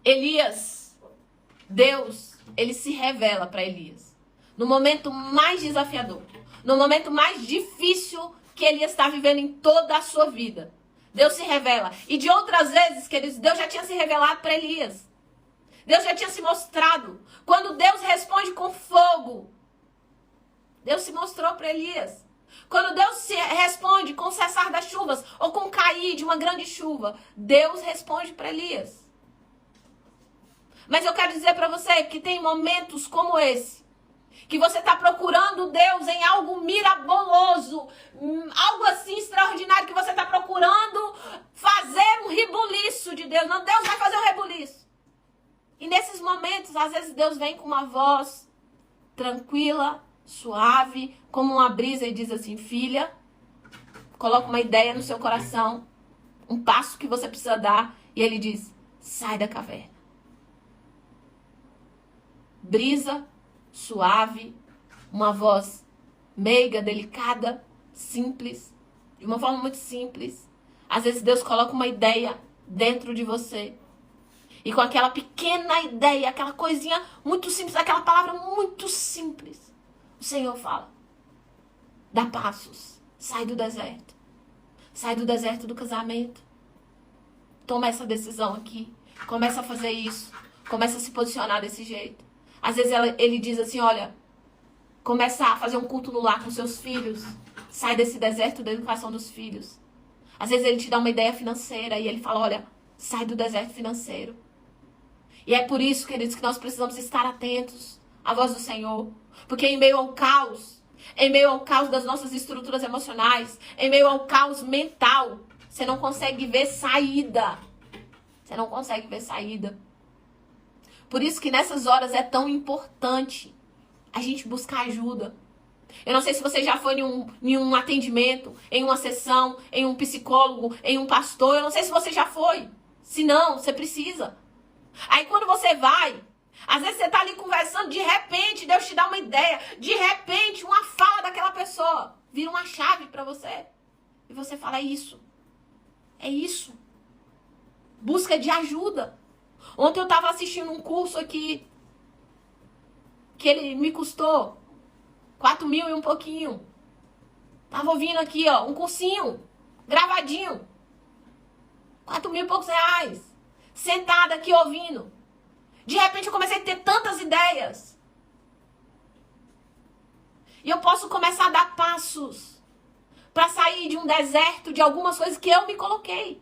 Speaker 1: Elias, Deus, Ele se revela para Elias. No momento mais desafiador. No momento mais difícil que Elias está vivendo em toda a sua vida. Deus se revela. E de outras vezes, queridos, Deus já tinha se revelado para Elias. Deus já tinha se mostrado. Quando Deus responde com fogo, Deus se mostrou para Elias. Quando Deus se responde com o cessar das chuvas ou com o cair de uma grande chuva, Deus responde para Elias. Mas eu quero dizer para você que tem momentos como esse, que você está procurando Deus em algo miraboloso, algo assim extraordinário, que você está procurando fazer um rebuliço de Deus. Não, Deus vai fazer um rebuliço. E nesses momentos, às vezes Deus vem com uma voz tranquila, suave, como uma brisa e diz assim, filha, coloca uma ideia no seu coração, um passo que você precisa dar, e Ele diz, sai da caverna. Brisa, suave, uma voz meiga, delicada, simples, de uma forma muito simples. Às vezes Deus coloca uma ideia dentro de você. E com aquela pequena ideia, aquela coisinha muito simples, aquela palavra muito simples, o Senhor fala, dá passos, sai do deserto. Sai do deserto do casamento. Toma essa decisão aqui. Começa a fazer isso. Começa a se posicionar desse jeito. Às vezes Ele diz assim, olha, começa a fazer um culto no lar com seus filhos. Sai desse deserto da educação dos filhos. Às vezes Ele te dá uma ideia financeira e Ele fala, olha, sai do deserto financeiro. E é por isso, queridos, que nós precisamos estar atentos à voz do Senhor. Porque em meio ao caos das nossas estruturas emocionais, em meio ao caos mental, você não consegue ver saída. Você não consegue ver saída. Por isso que nessas horas é tão importante a gente buscar ajuda. Eu não sei se você já foi em um atendimento, em uma sessão, em um psicólogo, em um pastor. Eu não sei se você já foi. Se não, você precisa. Aí quando você vai, às vezes você tá ali conversando, de repente Deus te dá uma ideia. De repente uma fala daquela pessoa vira uma chave para você. E você fala, é isso. É isso. Busca de ajuda. Ontem eu tava assistindo um curso aqui, que ele me custou 4.000 e um pouquinho. Tava ouvindo aqui, ó, um cursinho, gravadinho. 4.000 e poucos reais. Sentada aqui ouvindo. De repente eu comecei a ter tantas ideias. E eu posso começar a dar passos para sair de um deserto de algumas coisas que eu me coloquei.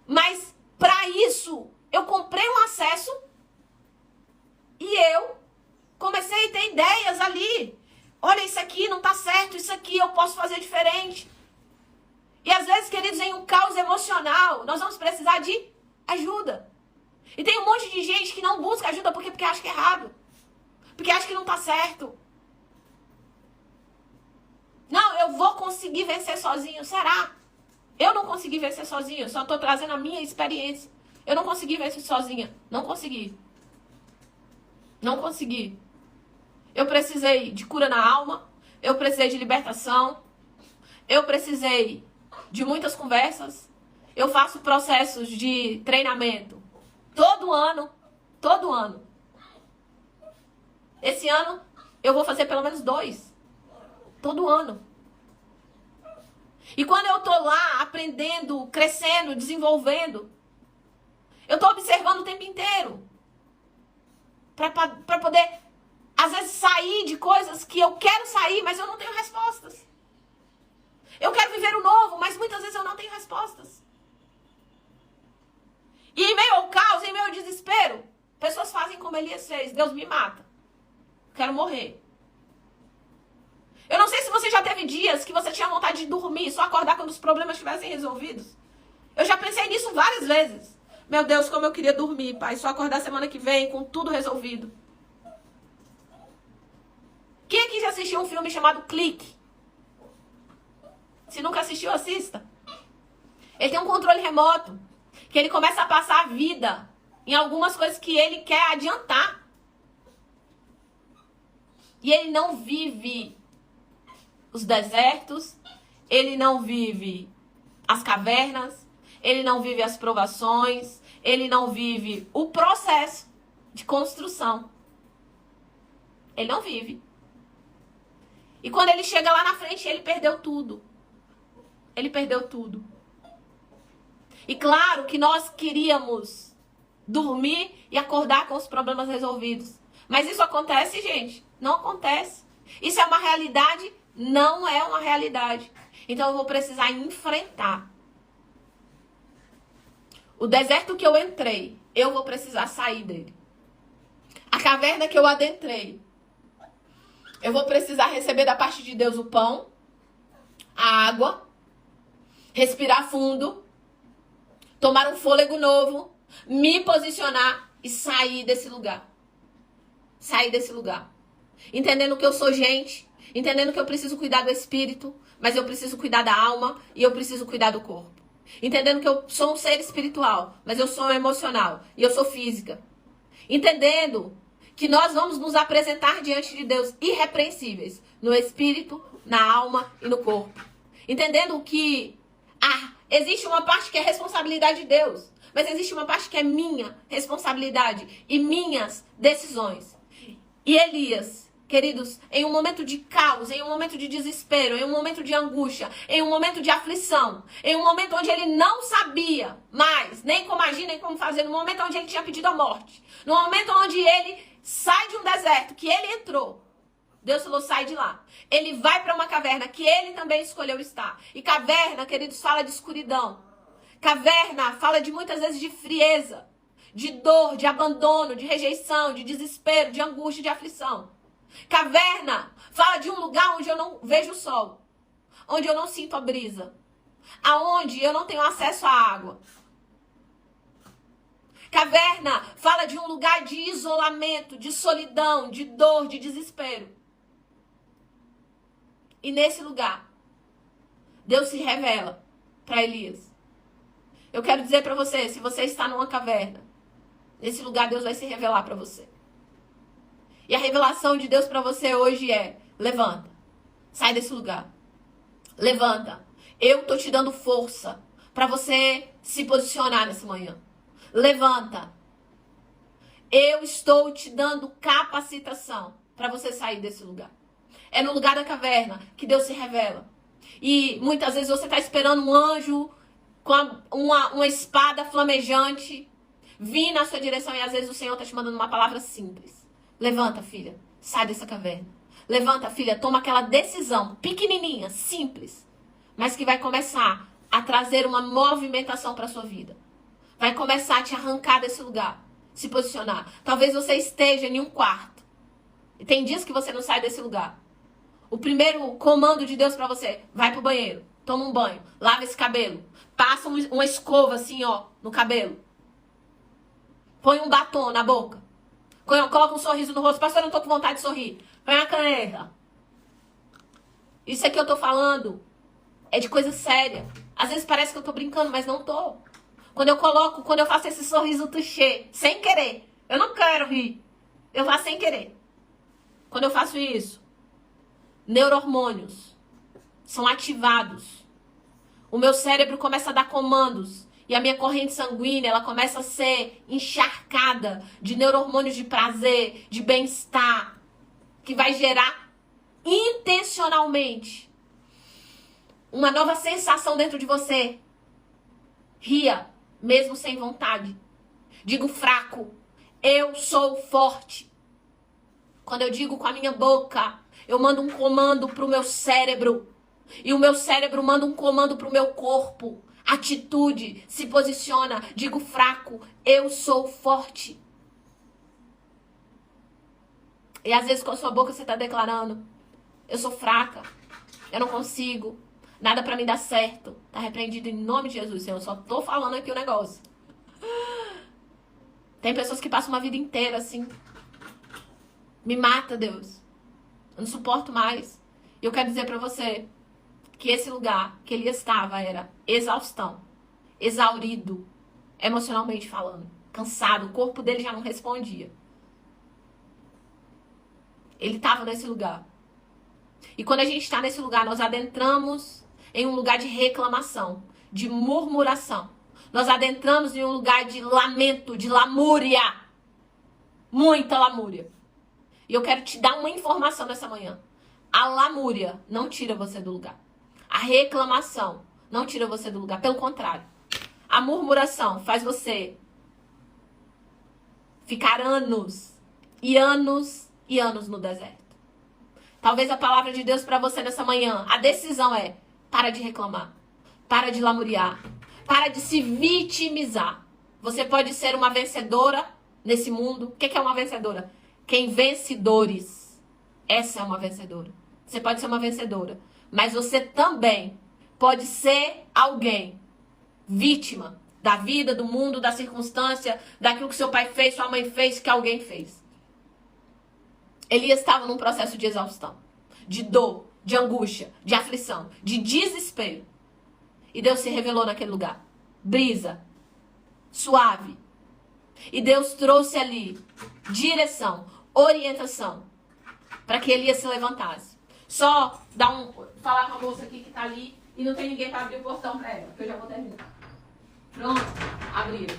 Speaker 1: Mas para isso, eu comprei um acesso e eu comecei a ter ideias ali. Olha, isso aqui não tá certo, isso aqui eu posso fazer diferente. E às vezes, queridos, em um caos emocional, nós vamos precisar de ajuda. E tem um monte de gente que não busca ajuda porque acha que é errado. Porque acha que não tá certo. Não, eu vou conseguir vencer sozinho. Será? Eu não consegui vencer sozinho. Eu só tô trazendo a minha experiência. Eu não consegui vencer sozinha. Não consegui. Não consegui. Eu precisei de cura na alma. Eu precisei de libertação. Eu precisei de muitas conversas. Eu faço processos de treinamento todo ano. Todo ano. Esse ano eu vou fazer pelo menos 2. Todo ano. E quando eu tô lá aprendendo, crescendo, desenvolvendo, eu tô observando o tempo inteiro. Pra poder, às vezes, sair de coisas que eu quero sair, mas eu não tenho respostas. Eu quero viver o novo, mas muitas vezes eu não tenho respostas. E em meio ao caos, em meio ao desespero, pessoas fazem como Elias fez. Deus me mata. Quero morrer. Eu não sei se você já teve dias que você tinha vontade de dormir, só acordar quando os problemas estivessem resolvidos. Eu já pensei nisso várias vezes. Meu Deus, como eu queria dormir, pai. Só acordar semana que vem com tudo resolvido. Quem aqui já assistiu um filme chamado Clique? Se nunca assistiu, assista. Ele tem um controle remoto. Que ele começa a passar a vida em algumas coisas que ele quer adiantar. E ele não vive os desertos. Ele não vive as cavernas. Ele não vive as provações. Ele não vive o processo de construção. Ele não vive. E quando ele chega lá na frente, ele perdeu tudo. Ele perdeu tudo. E claro que nós queríamos dormir e acordar com os problemas resolvidos. Mas isso acontece, gente? Não acontece. Isso é uma realidade? Não é uma realidade. Então eu vou precisar enfrentar. O deserto que eu entrei, eu vou precisar sair dele. A caverna que eu adentrei, eu vou precisar receber da parte de Deus o pão, a água, respirar fundo, tomar um fôlego novo, me posicionar e sair desse lugar. Sair desse lugar. Entendendo que eu sou gente, entendendo que eu preciso cuidar do espírito, mas eu preciso cuidar da alma e eu preciso cuidar do corpo. Entendendo que eu sou um ser espiritual, mas eu sou emocional e eu sou física. Entendendo que nós vamos nos apresentar diante de Deus irrepreensíveis, no espírito, na alma e no corpo. Entendendo que existe uma parte que é responsabilidade de Deus, mas existe uma parte que é minha responsabilidade e minhas decisões. E Elias, queridos, em um momento de caos, em um momento de desespero, em um momento de angústia, em um momento de aflição, em um momento onde ele não sabia mais nem como agir, nem como fazer, no momento onde ele tinha pedido a morte, no momento onde ele sai de um deserto que ele entrou, Deus falou, sai de lá. Ele vai para uma caverna que ele também escolheu estar. E caverna, queridos, fala de escuridão. Caverna fala de muitas vezes de frieza, de dor, de abandono, de rejeição, de desespero, de angústia, de aflição. Caverna fala de um lugar onde eu não vejo o sol, onde eu não sinto a brisa, aonde eu não tenho acesso à água. Caverna fala de um lugar de isolamento, de solidão, de dor, de desespero. E nesse lugar, Deus se revela para Elias. Eu quero dizer para você, se você está numa caverna, nesse lugar Deus vai se revelar para você. E a revelação de Deus para você hoje é, levanta, sai desse lugar. Levanta. Eu tô te dando força para você se posicionar nessa manhã. Levanta. Eu estou te dando capacitação para você sair desse lugar. É no lugar da caverna que Deus se revela. E muitas vezes você está esperando um anjo com uma espada flamejante vir na sua direção e às vezes o Senhor está te mandando uma palavra simples. Levanta, filha. Sai dessa caverna. Levanta, filha. Toma aquela decisão pequenininha, simples, mas que vai começar a trazer uma movimentação para a sua vida. Vai começar a te arrancar desse lugar. Se posicionar. Talvez você esteja em um quarto. E tem dias que você não sai desse lugar. O primeiro comando de Deus pra você, vai pro banheiro, toma um banho, lava esse cabelo, passa uma escova assim, ó, no cabelo. Põe um batom na boca. Coloca um sorriso no rosto. Pastor, eu não tô com vontade de sorrir. Põe uma caneta. Isso aqui eu tô falando é de coisa séria. Às vezes parece que eu tô brincando, mas não tô. Quando eu faço esse sorriso touché, sem querer, eu não quero rir, eu faço sem querer. Quando eu faço isso, neurohormônios são ativados. O meu cérebro começa a dar comandos e a minha corrente sanguínea, ela começa a ser encharcada de neurohormônios de prazer, de bem-estar, que vai gerar intencionalmente uma nova sensação dentro de você. Ria, mesmo sem vontade. Digo fraco, eu sou forte. Quando eu digo com a minha boca, eu mando um comando pro meu cérebro. E o meu cérebro manda um comando pro meu corpo. Atitude, se posiciona, digo fraco, eu sou forte. E às vezes com a sua boca você está declarando, eu sou fraca, eu não consigo, nada pra mim dá certo. Tá repreendido em nome de Jesus, Senhor. Eu só tô falando aqui o negócio. Tem pessoas que passam uma vida inteira assim. Me mata, Deus. Eu não suporto mais. E eu quero dizer pra você que esse lugar que ele estava era exaustão. Exaurido, emocionalmente falando. Cansado, o corpo dele já não respondia. Ele estava nesse lugar. E quando a gente está nesse lugar, nós adentramos em um lugar de reclamação, de murmuração. Nós adentramos em um lugar de lamento, de lamúria. Muita lamúria. E eu quero te dar uma informação nessa manhã. A lamúria não tira você do lugar. A reclamação não tira você do lugar. Pelo contrário. A murmuração faz você ficar anos e anos e anos no deserto. Talvez a palavra de Deus para você nessa manhã, a decisão é: para de reclamar, para de lamuriar, para de se vitimizar. Você pode ser uma vencedora nesse mundo. O que é uma vencedora? Quem vence dores. Essa é uma vencedora. Você pode ser uma vencedora, mas você também pode ser alguém vítima da vida, do mundo, da circunstância, daquilo que seu pai fez, sua mãe fez, que alguém fez. Elias estava num processo de exaustão, de dor, de angústia, de aflição, de desespero. E Deus se revelou naquele lugar. Brisa, suave. E Deus trouxe ali direção, orientação, para que Elias se levantasse. Só falar com a moça aqui que tá ali e não tem ninguém para abrir o portão para ela, que eu já vou terminar. Pronto, abriram.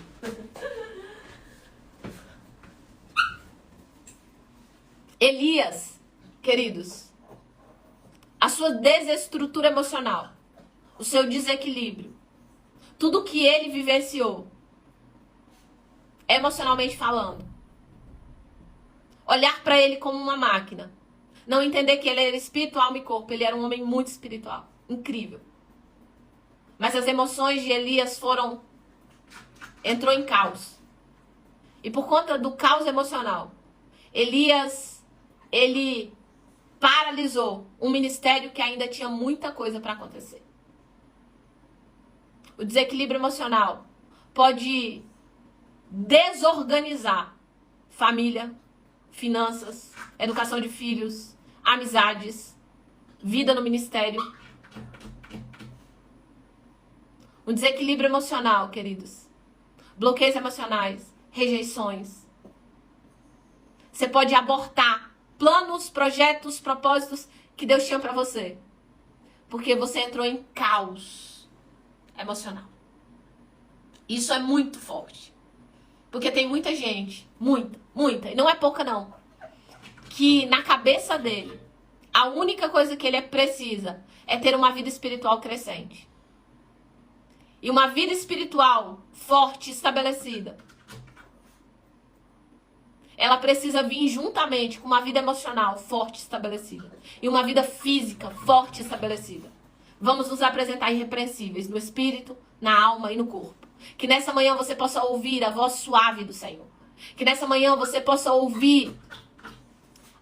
Speaker 1: Elias, queridos, a sua desestrutura emocional, o seu desequilíbrio, tudo que ele vivenciou, emocionalmente falando, olhar para ele como uma máquina, não entender que ele era espírito, alma e corpo, ele era um homem muito espiritual, incrível. Mas as emoções de Elias entrou em caos. E por conta do caos emocional, Elias, ele paralisou um ministério que ainda tinha muita coisa para acontecer. O desequilíbrio emocional pode desorganizar família, finanças, educação de filhos, amizades, vida no ministério. Um desequilíbrio emocional, queridos. Bloqueios emocionais, rejeições. Você pode abortar planos, projetos, propósitos que Deus tinha para você. Porque você entrou em caos emocional. Isso é muito forte. Porque tem muita gente, muita, e não é pouca não, que na cabeça dele, a única coisa que ele precisa é ter uma vida espiritual crescente. E uma vida espiritual forte, estabelecida. Ela precisa vir juntamente com uma vida emocional forte, estabelecida. E uma vida física forte, estabelecida. Vamos nos apresentar irrepreensíveis no espírito, na alma e no corpo. Que nessa manhã você possa ouvir a voz suave do Senhor. Que nessa manhã você possa ouvir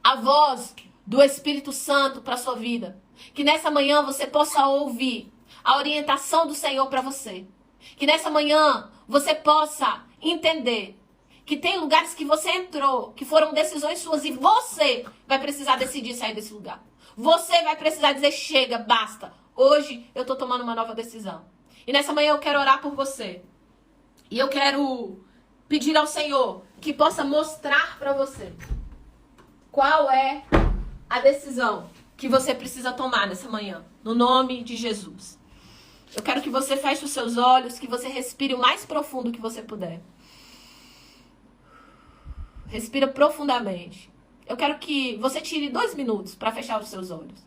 Speaker 1: a voz do Espírito Santo para a sua vida. Que nessa manhã você possa ouvir a orientação do Senhor para você. Que nessa manhã você possa entender que tem lugares que você entrou, que foram decisões suas, e você vai precisar decidir sair desse lugar. Você vai precisar dizer: chega, basta. Hoje eu estou tomando uma nova decisão. E nessa manhã eu quero orar por você. E eu quero pedir ao Senhor que possa mostrar para você qual é a decisão que você precisa tomar nessa manhã. No nome de Jesus. Eu quero que você feche os seus olhos, que você respire o mais profundo que você puder. Respira profundamente. Eu quero que você tire 2 minutos para fechar os seus olhos.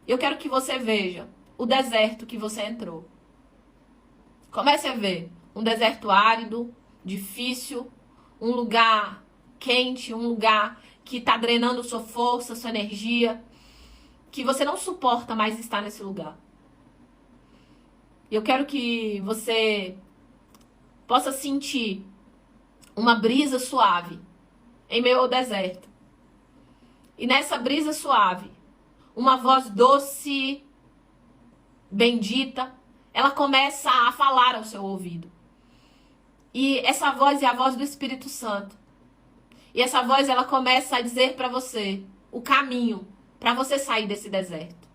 Speaker 1: Eu quero que você veja o deserto que você entrou. Comece a ver um deserto árido, difícil, um lugar quente, um lugar que está drenando sua força, sua energia, que você não suporta mais estar nesse lugar. Eu quero que você possa sentir uma brisa suave em meio ao deserto. E nessa brisa suave, uma voz doce, bendita, ela começa a falar ao seu ouvido. E essa voz é a voz do Espírito Santo. E essa voz, ela começa a dizer para você o caminho para você sair desse deserto.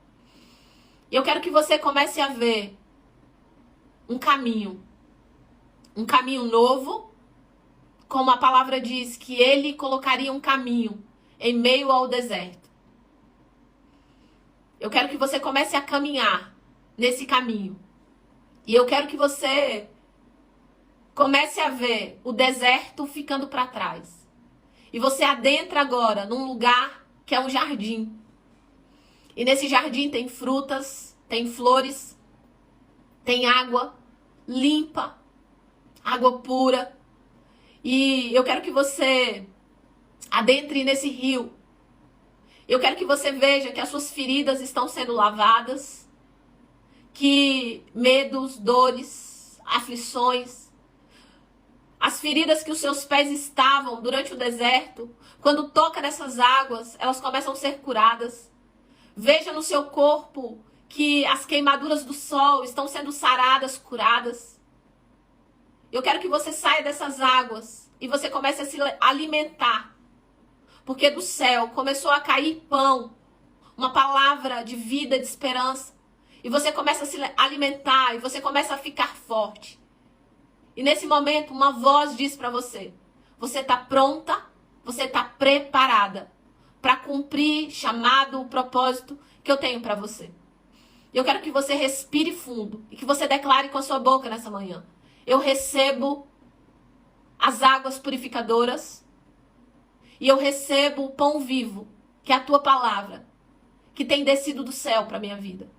Speaker 1: E eu quero que você comece a ver um caminho novo, como a palavra diz, que ele colocaria um caminho em meio ao deserto. Eu quero que você comece a caminhar nesse caminho. E eu quero que você comece a ver o deserto ficando para trás. E você adentra agora num lugar que é um jardim. E nesse jardim tem frutas, tem flores, tem água limpa, água pura. E eu quero que você adentre nesse rio. Eu quero que você veja que as suas feridas estão sendo lavadas, que medos, dores, aflições, as feridas que os seus pés estavam durante o deserto, quando toca nessas águas, elas começam a ser curadas. Veja no seu corpo que as queimaduras do sol estão sendo saradas, curadas. Eu quero que você saia dessas águas e você comece a se alimentar. Porque do céu começou a cair pão, uma palavra de vida, de esperança. E você começa a se alimentar e você começa a ficar forte. E nesse momento uma voz diz para você: você está pronta, você está preparada para cumprir chamado, o propósito que eu tenho para você. Eu quero que você respire fundo e que você declare com a sua boca nessa manhã: eu recebo as águas purificadoras e eu recebo o pão vivo, que é a tua palavra, que tem descido do céu para minha vida.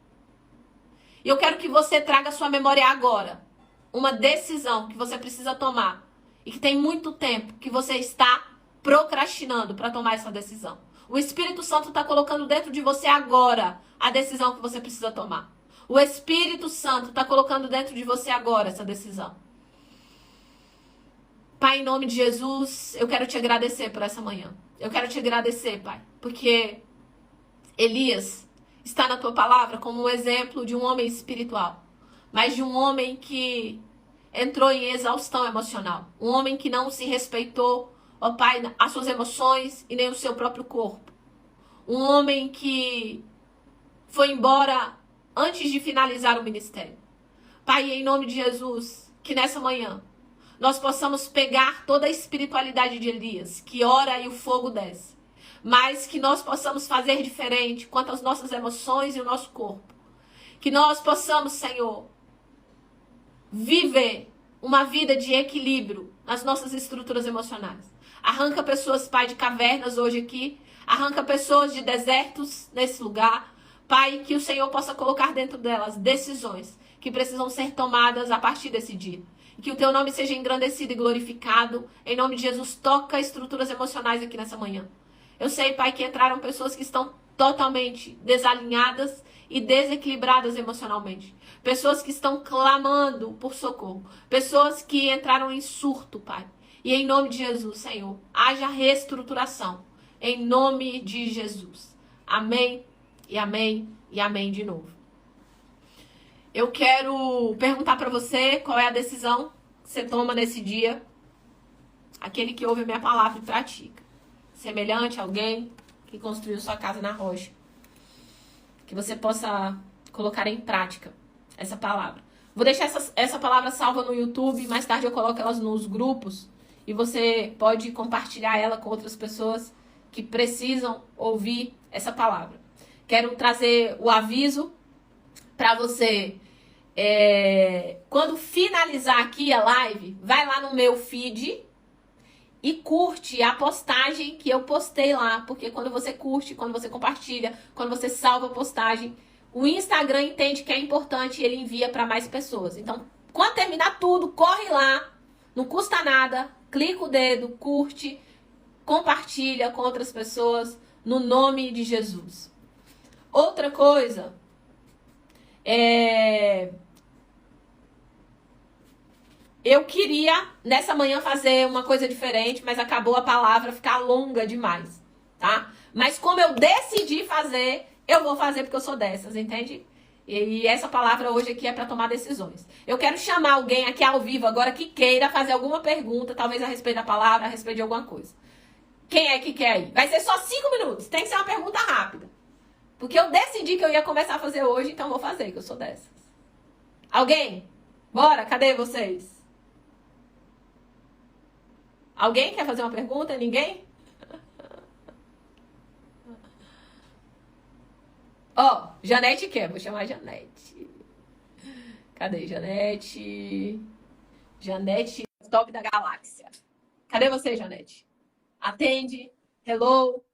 Speaker 1: E eu quero que você traga à sua memória agora uma decisão que você precisa tomar e que tem muito tempo que você está procrastinando para tomar essa decisão. O Espírito Santo está colocando dentro de você agora a decisão que você precisa tomar. O Espírito Santo está colocando dentro de você agora essa decisão. Pai, em nome de Jesus, eu quero te agradecer por essa manhã. Eu quero te agradecer, Pai, porque Elias está na tua palavra como um exemplo de um homem espiritual, mas de um homem que entrou em exaustão emocional. Um homem que não se respeitou, ó Pai, as suas emoções e nem o seu próprio corpo. Um homem que foi embora antes de finalizar o ministério. Pai, em nome de Jesus, que nessa manhã nós possamos pegar toda a espiritualidade de Elias, que ora e o fogo desce, mas que nós possamos fazer diferente quanto às nossas emoções e o nosso corpo. Que nós possamos, Senhor, viver uma vida de equilíbrio nas nossas estruturas emocionais. Arranca pessoas, Pai, de cavernas hoje aqui. Arranca pessoas de desertos nesse lugar. Pai, que o Senhor possa colocar dentro delas decisões que precisam ser tomadas a partir desse dia. E que o teu nome seja engrandecido e glorificado. Em nome de Jesus, toca estruturas emocionais aqui nessa manhã. Eu sei, Pai, que entraram pessoas que estão totalmente desalinhadas e desequilibradas emocionalmente. Pessoas que estão clamando por socorro. Pessoas que entraram em surto, Pai. E em nome de Jesus, Senhor, haja reestruturação. Em nome de Jesus. Amém, e amém, e amém de novo. Eu quero perguntar para você qual é a decisão que você toma nesse dia. Aquele que ouve a minha palavra e pratica. Semelhante a alguém que construiu sua casa na rocha. Que você possa colocar em prática essa palavra. Vou deixar essa palavra salva no YouTube. Mais tarde eu coloco elas nos grupos. E você pode compartilhar ela com outras pessoas que precisam ouvir essa palavra. Quero trazer o aviso para você. Quando finalizar aqui a live, vai lá no meu feed e curte a postagem que eu postei lá. Porque quando você curte, quando você compartilha, quando você salva a postagem, o Instagram entende que é importante e ele envia para mais pessoas. Então, quando terminar tudo, corre lá, não custa nada, clica o dedo, curte, compartilha com outras pessoas, no nome de Jesus. Outra coisa eu queria, nessa manhã, fazer uma coisa diferente, mas acabou a palavra ficar longa demais, tá? Mas como eu decidi fazer, eu vou fazer porque eu sou dessas, entende? E essa palavra hoje aqui é para tomar decisões. Eu quero chamar alguém aqui ao vivo agora que queira fazer alguma pergunta, talvez a respeito da palavra, a respeito de alguma coisa. Quem é que quer ir? Vai ser só 5 minutos, tem que ser uma pergunta rápida. Porque eu decidi que eu ia começar a fazer hoje, então vou fazer, que eu sou dessas. Alguém? Bora, cadê vocês? Alguém quer fazer uma pergunta? Ninguém? Ó, Janete quer. Vou chamar a Janete. Cadê Janete? Janete, top da galáxia. Cadê você, Janete? Atende. Hello.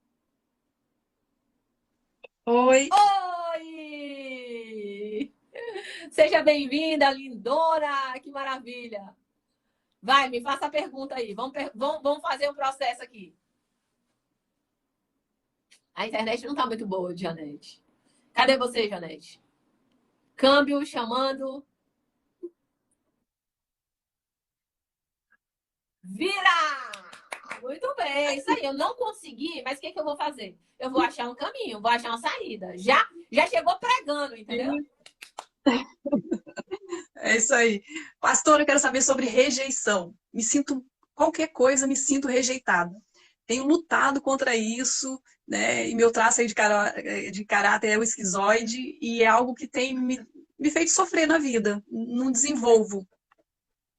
Speaker 2: Oi.
Speaker 1: Oi! Seja bem-vinda, lindona. Que maravilha. Vai, me faça a pergunta aí. Vamos fazer um processo aqui. A internet não tá muito boa, Janete. Cadê você, Janete? Câmbio chamando. Vira! Muito bem, isso aí. Eu não consegui, mas o que eu vou fazer? Eu vou achar um caminho, vou achar uma saída. Já chegou pregando, entendeu?
Speaker 2: É isso aí. Pastor, eu quero saber sobre rejeição. Qualquer coisa, me sinto rejeitada. Tenho lutado contra isso, né? E meu traço aí de caráter é o esquizoide, e é algo que tem me feito sofrer na vida. Não desenvolvo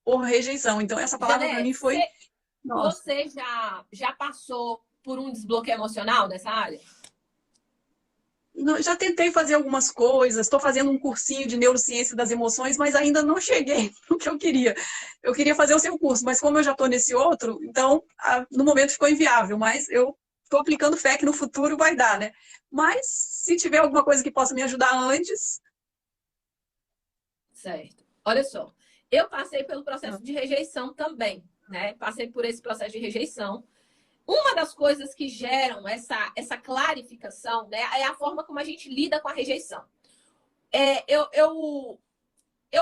Speaker 2: por rejeição. Então, essa palavra para mim
Speaker 1: Janete,
Speaker 2: foi... Nossa.
Speaker 1: você já passou por um desbloqueio emocional nessa área?
Speaker 2: Já tentei fazer algumas coisas, estou fazendo um cursinho de neurociência das emoções, mas ainda não cheguei no que eu queria. Eu queria fazer o seu curso, mas como eu já estou nesse outro, então no momento ficou inviável, mas eu estou aplicando fé que no futuro vai dar, né? Mas se tiver alguma coisa que possa me ajudar antes...
Speaker 1: Certo. Olha só, eu passei pelo processo de rejeição também, né? Passei por esse processo de rejeição. Uma das coisas que geram essa clarificação, né, é a forma como a gente lida com a rejeição. Eu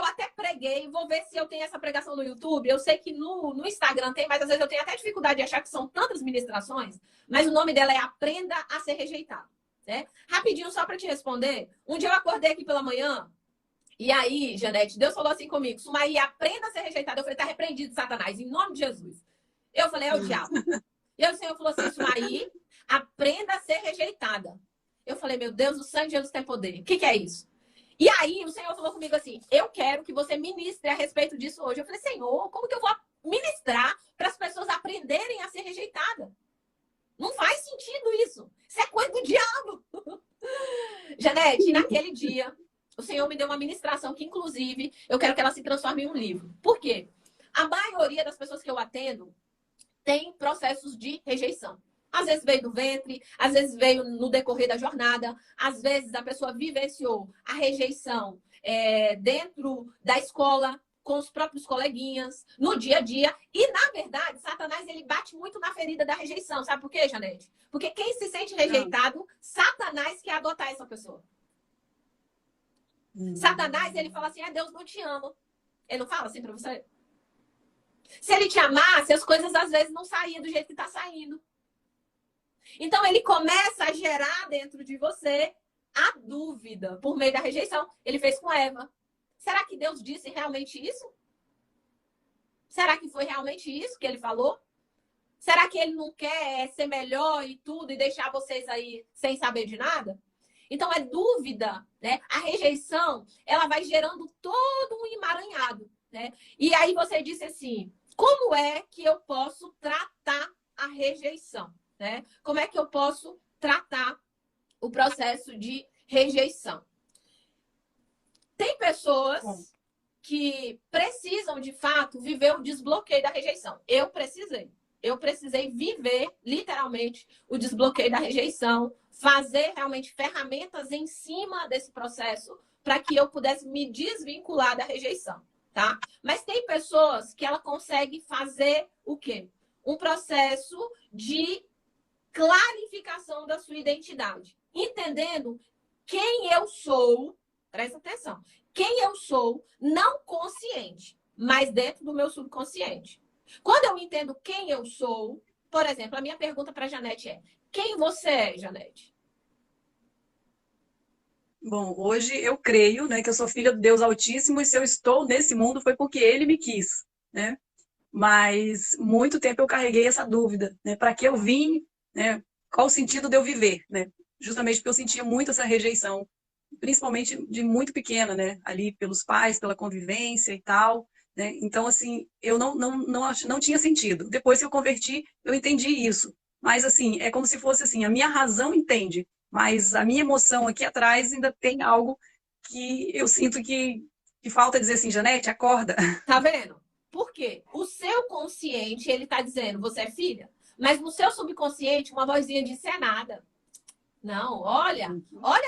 Speaker 1: até preguei, vou ver se eu tenho essa pregação no YouTube. Eu sei que no Instagram tem, mas às vezes eu tenho até dificuldade de achar que são tantas ministrações, mas o nome dela é Aprenda a Ser Rejeitado. Né? Rapidinho, só para te responder. Um dia eu acordei aqui pela manhã, e aí, Janete, Deus falou assim comigo: Sumaí, aprenda a ser rejeitada. Eu falei: tá repreendido, Satanás, em nome de Jesus. Eu falei: é o diabo. E aí o Senhor falou assim: Sumaí, aprenda a ser rejeitada. Eu falei: meu Deus, o sangue de Jesus tem poder. O que é isso? E aí o Senhor falou comigo assim: eu quero que você ministre a respeito disso hoje. Eu falei: Senhor, como que eu vou ministrar para as pessoas aprenderem a ser rejeitada? Não faz sentido isso. Isso é coisa do diabo. Janete, naquele dia, o Senhor me deu uma ministração que, inclusive, eu quero que ela se transforme em um livro. Por quê? A maioria das pessoas que eu atendo tem processos de rejeição. Às vezes veio do ventre, às vezes veio no decorrer da jornada, às vezes a pessoa vivenciou a rejeição dentro da escola, com os próprios coleguinhas, no dia a dia. E, na verdade, Satanás ele bate muito na ferida da rejeição. Sabe por quê, Janete? Porque quem se sente rejeitado, Satanás quer adotar essa pessoa. Satanás, ele fala assim: Deus não te ama. Ele não fala assim pra você? Se ele te amasse, as coisas às vezes não saíam do jeito que tá saindo. Então, ele começa a gerar dentro de você a dúvida por meio da rejeição. Ele fez com Eva. Será que Deus disse realmente isso? Será que foi realmente isso que ele falou? Será que ele não quer ser melhor e tudo e deixar vocês aí sem saber de nada? Então, é dúvida, né? A rejeição, ela vai gerando todo um emaranhado, né? E aí você disse assim: como é que eu posso tratar a rejeição? Né? Como é que eu posso tratar o processo de rejeição? Tem pessoas que precisam, de fato, viver o desbloqueio da rejeição. Eu precisei. eu precisei viver, literalmente, o desbloqueio da rejeição, fazer realmente ferramentas em cima desse processo para que eu pudesse me desvincular da rejeição, tá? Mas tem pessoas que ela consegue fazer o quê? Um processo de clarificação da sua identidade, entendendo quem eu sou, presta atenção, quem eu sou não consciente, mas dentro do meu subconsciente. Quando eu entendo quem eu sou, por exemplo, a minha pergunta para a Janete é: quem você é, Janete?
Speaker 2: Bom, hoje eu creio, né, que eu sou filha do Deus Altíssimo e se eu estou nesse mundo foi porque Ele me quis, né? Mas muito tempo eu carreguei essa dúvida, né? Para que eu vim, né? Qual o sentido de eu viver, né? Justamente porque eu sentia muito essa rejeição, principalmente de muito pequena, né? Ali pelos pais, pela convivência e tal, né? Então, assim, eu não tinha sentido. Depois que eu converti, eu entendi isso. Mas, assim, é como se fosse assim, a minha razão entende, mas a minha emoção aqui atrás ainda tem algo que eu sinto que falta dizer assim, Janete, acorda.
Speaker 1: Tá vendo? Por quê? O seu consciente, ele tá dizendo, você é filha, mas no seu subconsciente, uma vozinha disse é nada. Não, olha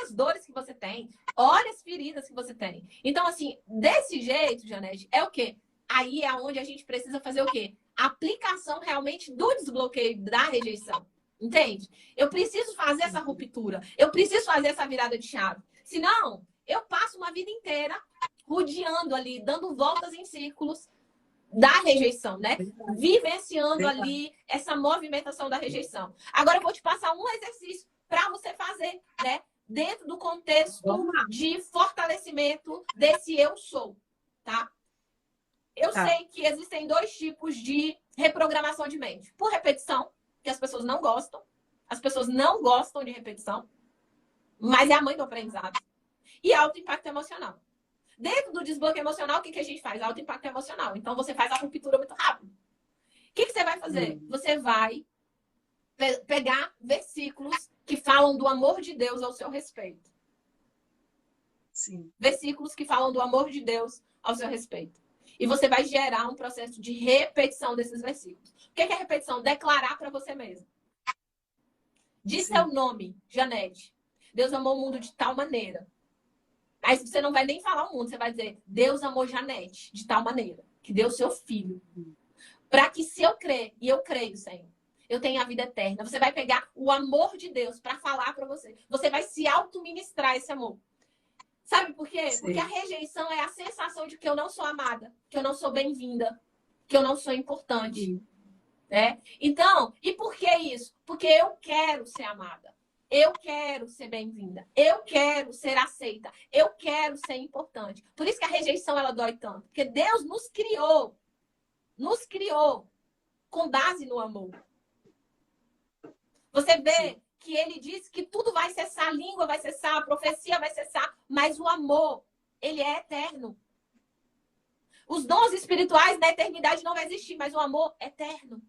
Speaker 1: as dores que você tem, olha as feridas que você tem. Então, assim, desse jeito, Janete, é o quê? Aí é onde a gente precisa fazer o quê? Aplicação realmente do desbloqueio da rejeição. Entende? Eu preciso fazer essa ruptura, eu preciso fazer essa virada de chave. Senão, eu passo uma vida inteira rodeando ali, dando voltas em círculos da rejeição, né? Vivenciando ali essa movimentação da rejeição. Agora eu vou te passar um exercício para você fazer, né? Dentro do contexto de fortalecimento desse eu sou, tá? Eu sei que existem dois tipos de reprogramação de mente. Por repetição, que as pessoas não gostam. As pessoas não gostam de repetição, mas é a mãe do aprendizado. E alto impacto emocional. Dentro do desbloqueio emocional, o que a gente faz? Alto impacto emocional. Então, você faz a ruptura muito rápido. O que você vai fazer? Você vai pegar versículos que falam do amor de Deus ao seu respeito.
Speaker 2: Sim.
Speaker 1: Versículos que falam do amor de Deus ao seu respeito. E você vai gerar um processo de repetição desses versículos. O que é repetição? Declarar para você mesmo. Diz seu nome, Janete. Deus amou o mundo de tal maneira. Aí você não vai nem falar o mundo, você vai dizer: Deus amou Janete de tal maneira que deu seu filho. Para que se eu crer, e eu creio, Senhor, eu tenho a vida eterna. Você vai pegar o amor de Deus para falar para você. Você vai se auto-ministrar esse amor. Sabe por quê?
Speaker 2: Sim.
Speaker 1: Porque a rejeição é a sensação de que eu não sou amada, que eu não sou bem-vinda, que eu não sou importante. Né? Então, e por que isso? Porque eu quero ser amada. Eu quero ser bem-vinda. Eu quero ser aceita. Eu quero ser importante. Por isso que a rejeição ela dói tanto. Porque Deus nos criou com base no amor. Você vê que ele disse que tudo vai cessar, a língua vai cessar, a profecia vai cessar, mas o amor, ele é eterno. Os dons espirituais na eternidade não vai existir, mas o amor é eterno.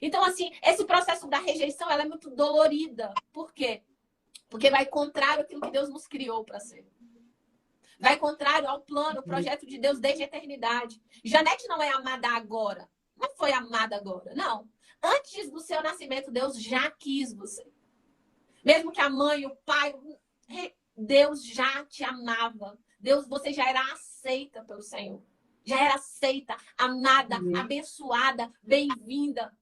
Speaker 1: Então, assim, esse processo da rejeição, ela é muito dolorida. Por quê? Porque vai contrário àquilo que Deus nos criou para ser. Vai contrário ao plano, o projeto de Deus desde a eternidade. Janete não é amada agora. Não foi amada agora, não. Antes do seu nascimento, Deus já quis você. Mesmo que a mãe, o pai, Deus já te amava. Deus, você já era aceita pelo Senhor. Já era aceita, amada, abençoada, bem-vinda.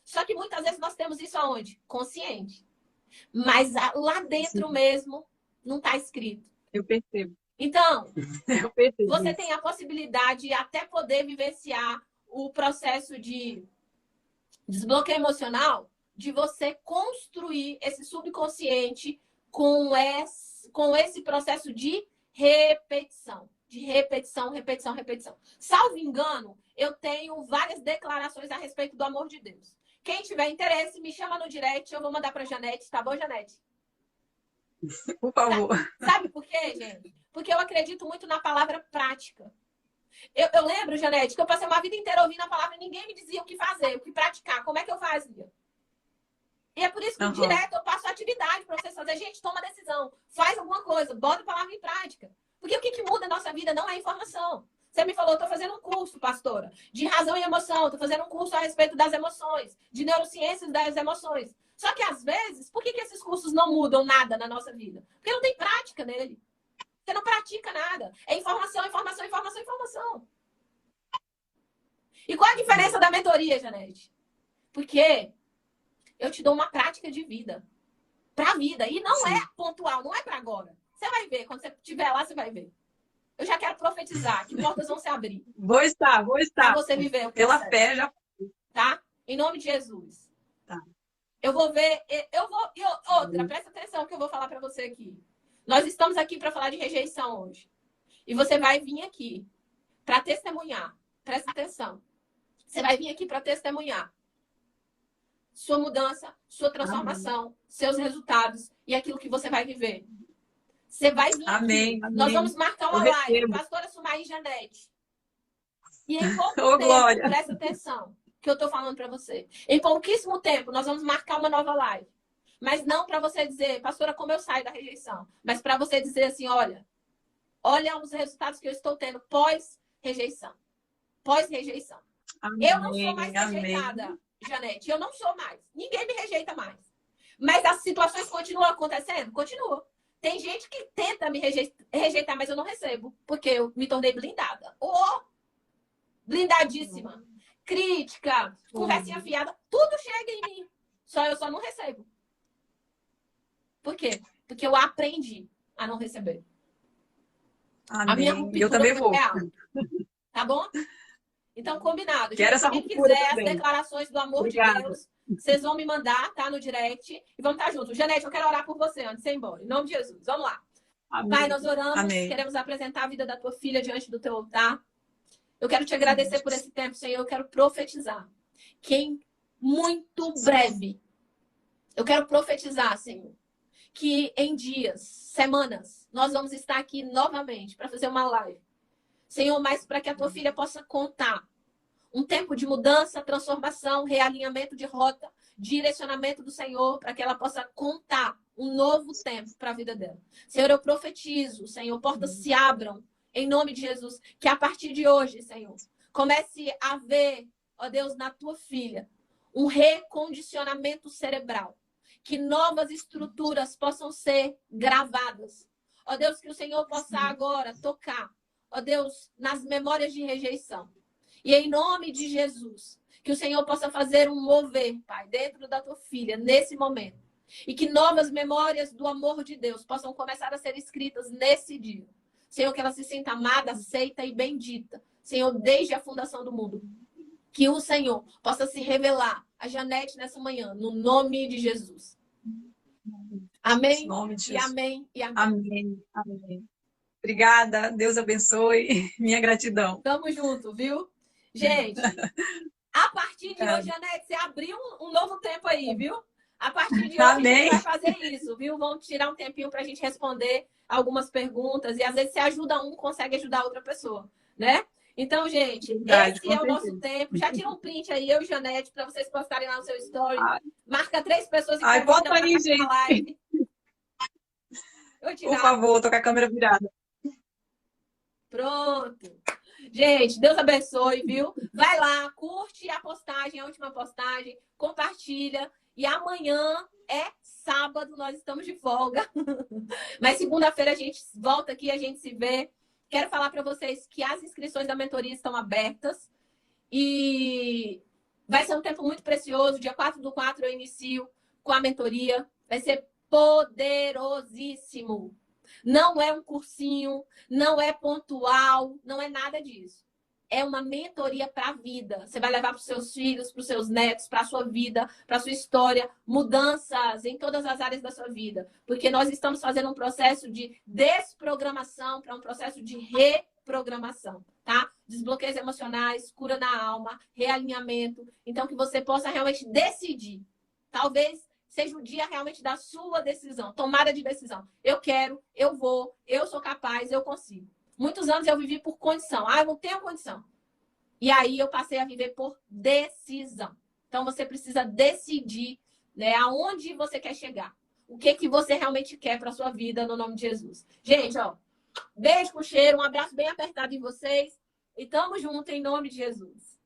Speaker 1: Só que muitas vezes nós temos isso aonde? Consciente. Mas lá dentro mesmo não está escrito.
Speaker 2: Eu percebo.
Speaker 1: Então,
Speaker 2: eu percebo
Speaker 1: você
Speaker 2: isso.
Speaker 1: tem a possibilidade de até poder vivenciar o processo de desbloqueio emocional, de você construir esse subconsciente com esse processo de repetição. De repetição, repetição, repetição. Salvo engano, eu tenho várias declarações a respeito do amor de Deus. Quem tiver interesse, me chama no direct, eu vou mandar para Janete, tá bom, Janete?
Speaker 2: Por favor.
Speaker 1: Sabe por quê, gente? Porque eu acredito muito na palavra prática. Eu lembro, Janete, que eu passei uma vida inteira ouvindo a palavra e ninguém me dizia o que fazer, o que praticar, como é que eu fazia. E é por isso que direto eu passo atividade para vocês fazerem. Gente, toma decisão, faz alguma coisa, bota a palavra em prática. Porque o que muda a nossa vida não é informação. Você me falou, estou fazendo um curso, pastora, de razão e emoção, estou fazendo um curso a respeito das emoções, de neurociências das emoções. Só que, às vezes, por que esses cursos não mudam nada na nossa vida? Porque não tem prática nele. Você não pratica nada. É informação, informação, informação, informação. E qual a diferença da mentoria, Janete? Porque eu te dou uma prática de vida. Pra vida. E não é pontual, não é pra agora. Você vai ver. Quando você estiver lá, você vai ver. Eu já quero profetizar que portas vão se abrir.
Speaker 2: Vou estar.
Speaker 1: Pra você viver o processo.
Speaker 2: Pela fé já.
Speaker 1: Tá? Em nome de Jesus.
Speaker 2: Tá.
Speaker 1: Eu vou ver. Outra, presta atenção que eu vou falar pra você aqui. Nós estamos aqui pra falar de rejeição hoje. E você vai vir aqui pra testemunhar. Presta atenção. Você vai vir aqui pra testemunhar sua mudança, sua transformação, seus resultados e aquilo que você vai viver. Você vai vir
Speaker 2: Amém,
Speaker 1: aqui.
Speaker 2: amém.
Speaker 1: Nós vamos marcar uma live. Pastora Sumaí Janete. E em pouco tempo,
Speaker 2: glória.
Speaker 1: presta atenção que eu tô falando para você. Em pouquíssimo tempo, nós vamos marcar uma nova live. Mas não para você dizer, pastora, como eu saio da rejeição. Mas para você dizer assim, olha os resultados que eu estou tendo pós-rejeição. Pós-rejeição. Eu não sou mais rejeitada, Janete. Eu não sou mais. Ninguém me rejeita mais. Mas as situações continuam acontecendo? Continuam. Tem gente que tenta me rejeitar, mas eu não recebo. Porque eu me tornei blindada. Blindadíssima. Crítica, conversinha fiada. Tudo chega em mim. Eu só não recebo. Por quê? Porque eu aprendi a não receber.
Speaker 2: Amém.
Speaker 1: A minha ruptura
Speaker 2: eu também vou.
Speaker 1: Real. Tá bom? Então, combinado.
Speaker 2: Quero essa
Speaker 1: quem
Speaker 2: ruptura
Speaker 1: quiser
Speaker 2: também.
Speaker 1: as declarações do amor
Speaker 2: Obrigada.
Speaker 1: de Deus, vocês vão me mandar, tá? No direct. E vamos estar juntos. Janete, eu quero orar por você antes de ir embora. Em nome de Jesus. Vamos lá.
Speaker 2: Amém.
Speaker 1: Pai, nós oramos.
Speaker 2: Amém.
Speaker 1: Queremos apresentar a vida da tua filha diante do teu altar. Eu quero te agradecer por esse tempo, Senhor. Eu quero profetizar que em muito breve, eu quero profetizar, Senhor, que em dias, semanas, nós vamos estar aqui novamente para fazer uma live. Senhor, mas para que a tua filha possa contar um tempo de mudança, transformação, realinhamento de rota, direcionamento do Senhor, para que ela possa contar um novo tempo para a vida dela. Senhor, eu profetizo, Senhor, portas se abram, em nome de Jesus, que a partir de hoje, Senhor, comece a ver, ó Deus, na tua filha, um recondicionamento cerebral, que novas estruturas possam ser gravadas. Ó Deus, que o Senhor possa agora tocar, ó Deus, nas memórias de rejeição. E em nome de Jesus, que o Senhor possa fazer um mover, Pai, dentro da tua filha, nesse momento. E que novas memórias do amor de Deus possam começar a ser escritas nesse dia. Senhor, que ela se sinta amada, aceita e bendita. Senhor, desde a fundação do mundo. Que o Senhor possa se revelar a Janete nessa manhã, no nome de Jesus. Amém?
Speaker 2: Nome de
Speaker 1: E
Speaker 2: Jesus.
Speaker 1: amém, e amém.
Speaker 2: Amém. Amém. Obrigada. Deus abençoe. Minha gratidão.
Speaker 1: Tamo junto, viu? Gente, a partir de hoje, Janete, você abriu um novo tempo aí, viu? A partir de hoje,
Speaker 2: Amém.
Speaker 1: a gente vai fazer isso, viu? Vamos tirar um tempinho pra gente responder algumas perguntas. E às vezes, se ajuda um, consegue ajudar outra pessoa, né? Então, gente,
Speaker 2: Verdade,
Speaker 1: esse é o nosso tempo. Já tira um print aí, eu e Janete, pra vocês postarem lá no seu story. Marca 3 pessoas e
Speaker 2: bota aí, gente.
Speaker 1: Live.
Speaker 2: Por favor, tô com a câmera virada.
Speaker 1: Pronto. Gente, Deus abençoe, viu? Vai lá, curte a postagem, a última postagem, compartilha. E amanhã é sábado, nós estamos de folga. Mas segunda-feira a gente volta aqui, a gente se vê. Quero falar para vocês que as inscrições da mentoria estão abertas. E vai ser um tempo muito precioso. Dia 4/4 eu inicio com a mentoria. Vai ser poderosíssimo. Não é um cursinho, não é pontual, não é nada disso. É uma mentoria para a vida. Você vai levar para os seus filhos, para os seus netos, para a sua vida, para a sua história, mudanças em todas as áreas da sua vida. Porque nós estamos fazendo um processo de desprogramação para um processo de reprogramação, tá? Desbloqueios emocionais, cura na alma, realinhamento. Então, que você possa realmente decidir. Talvez seja o dia realmente da sua decisão, tomada de decisão. Eu quero, eu vou, eu sou capaz, eu consigo. Muitos anos eu vivi por condição. Eu não tenho condição. E aí eu passei a viver por decisão. Então você precisa decidir, né, aonde você quer chegar. O que você realmente quer para sua vida no nome de Jesus. Gente, ó, beijo com cheiro, um abraço bem apertado em vocês. E tamo junto em nome de Jesus.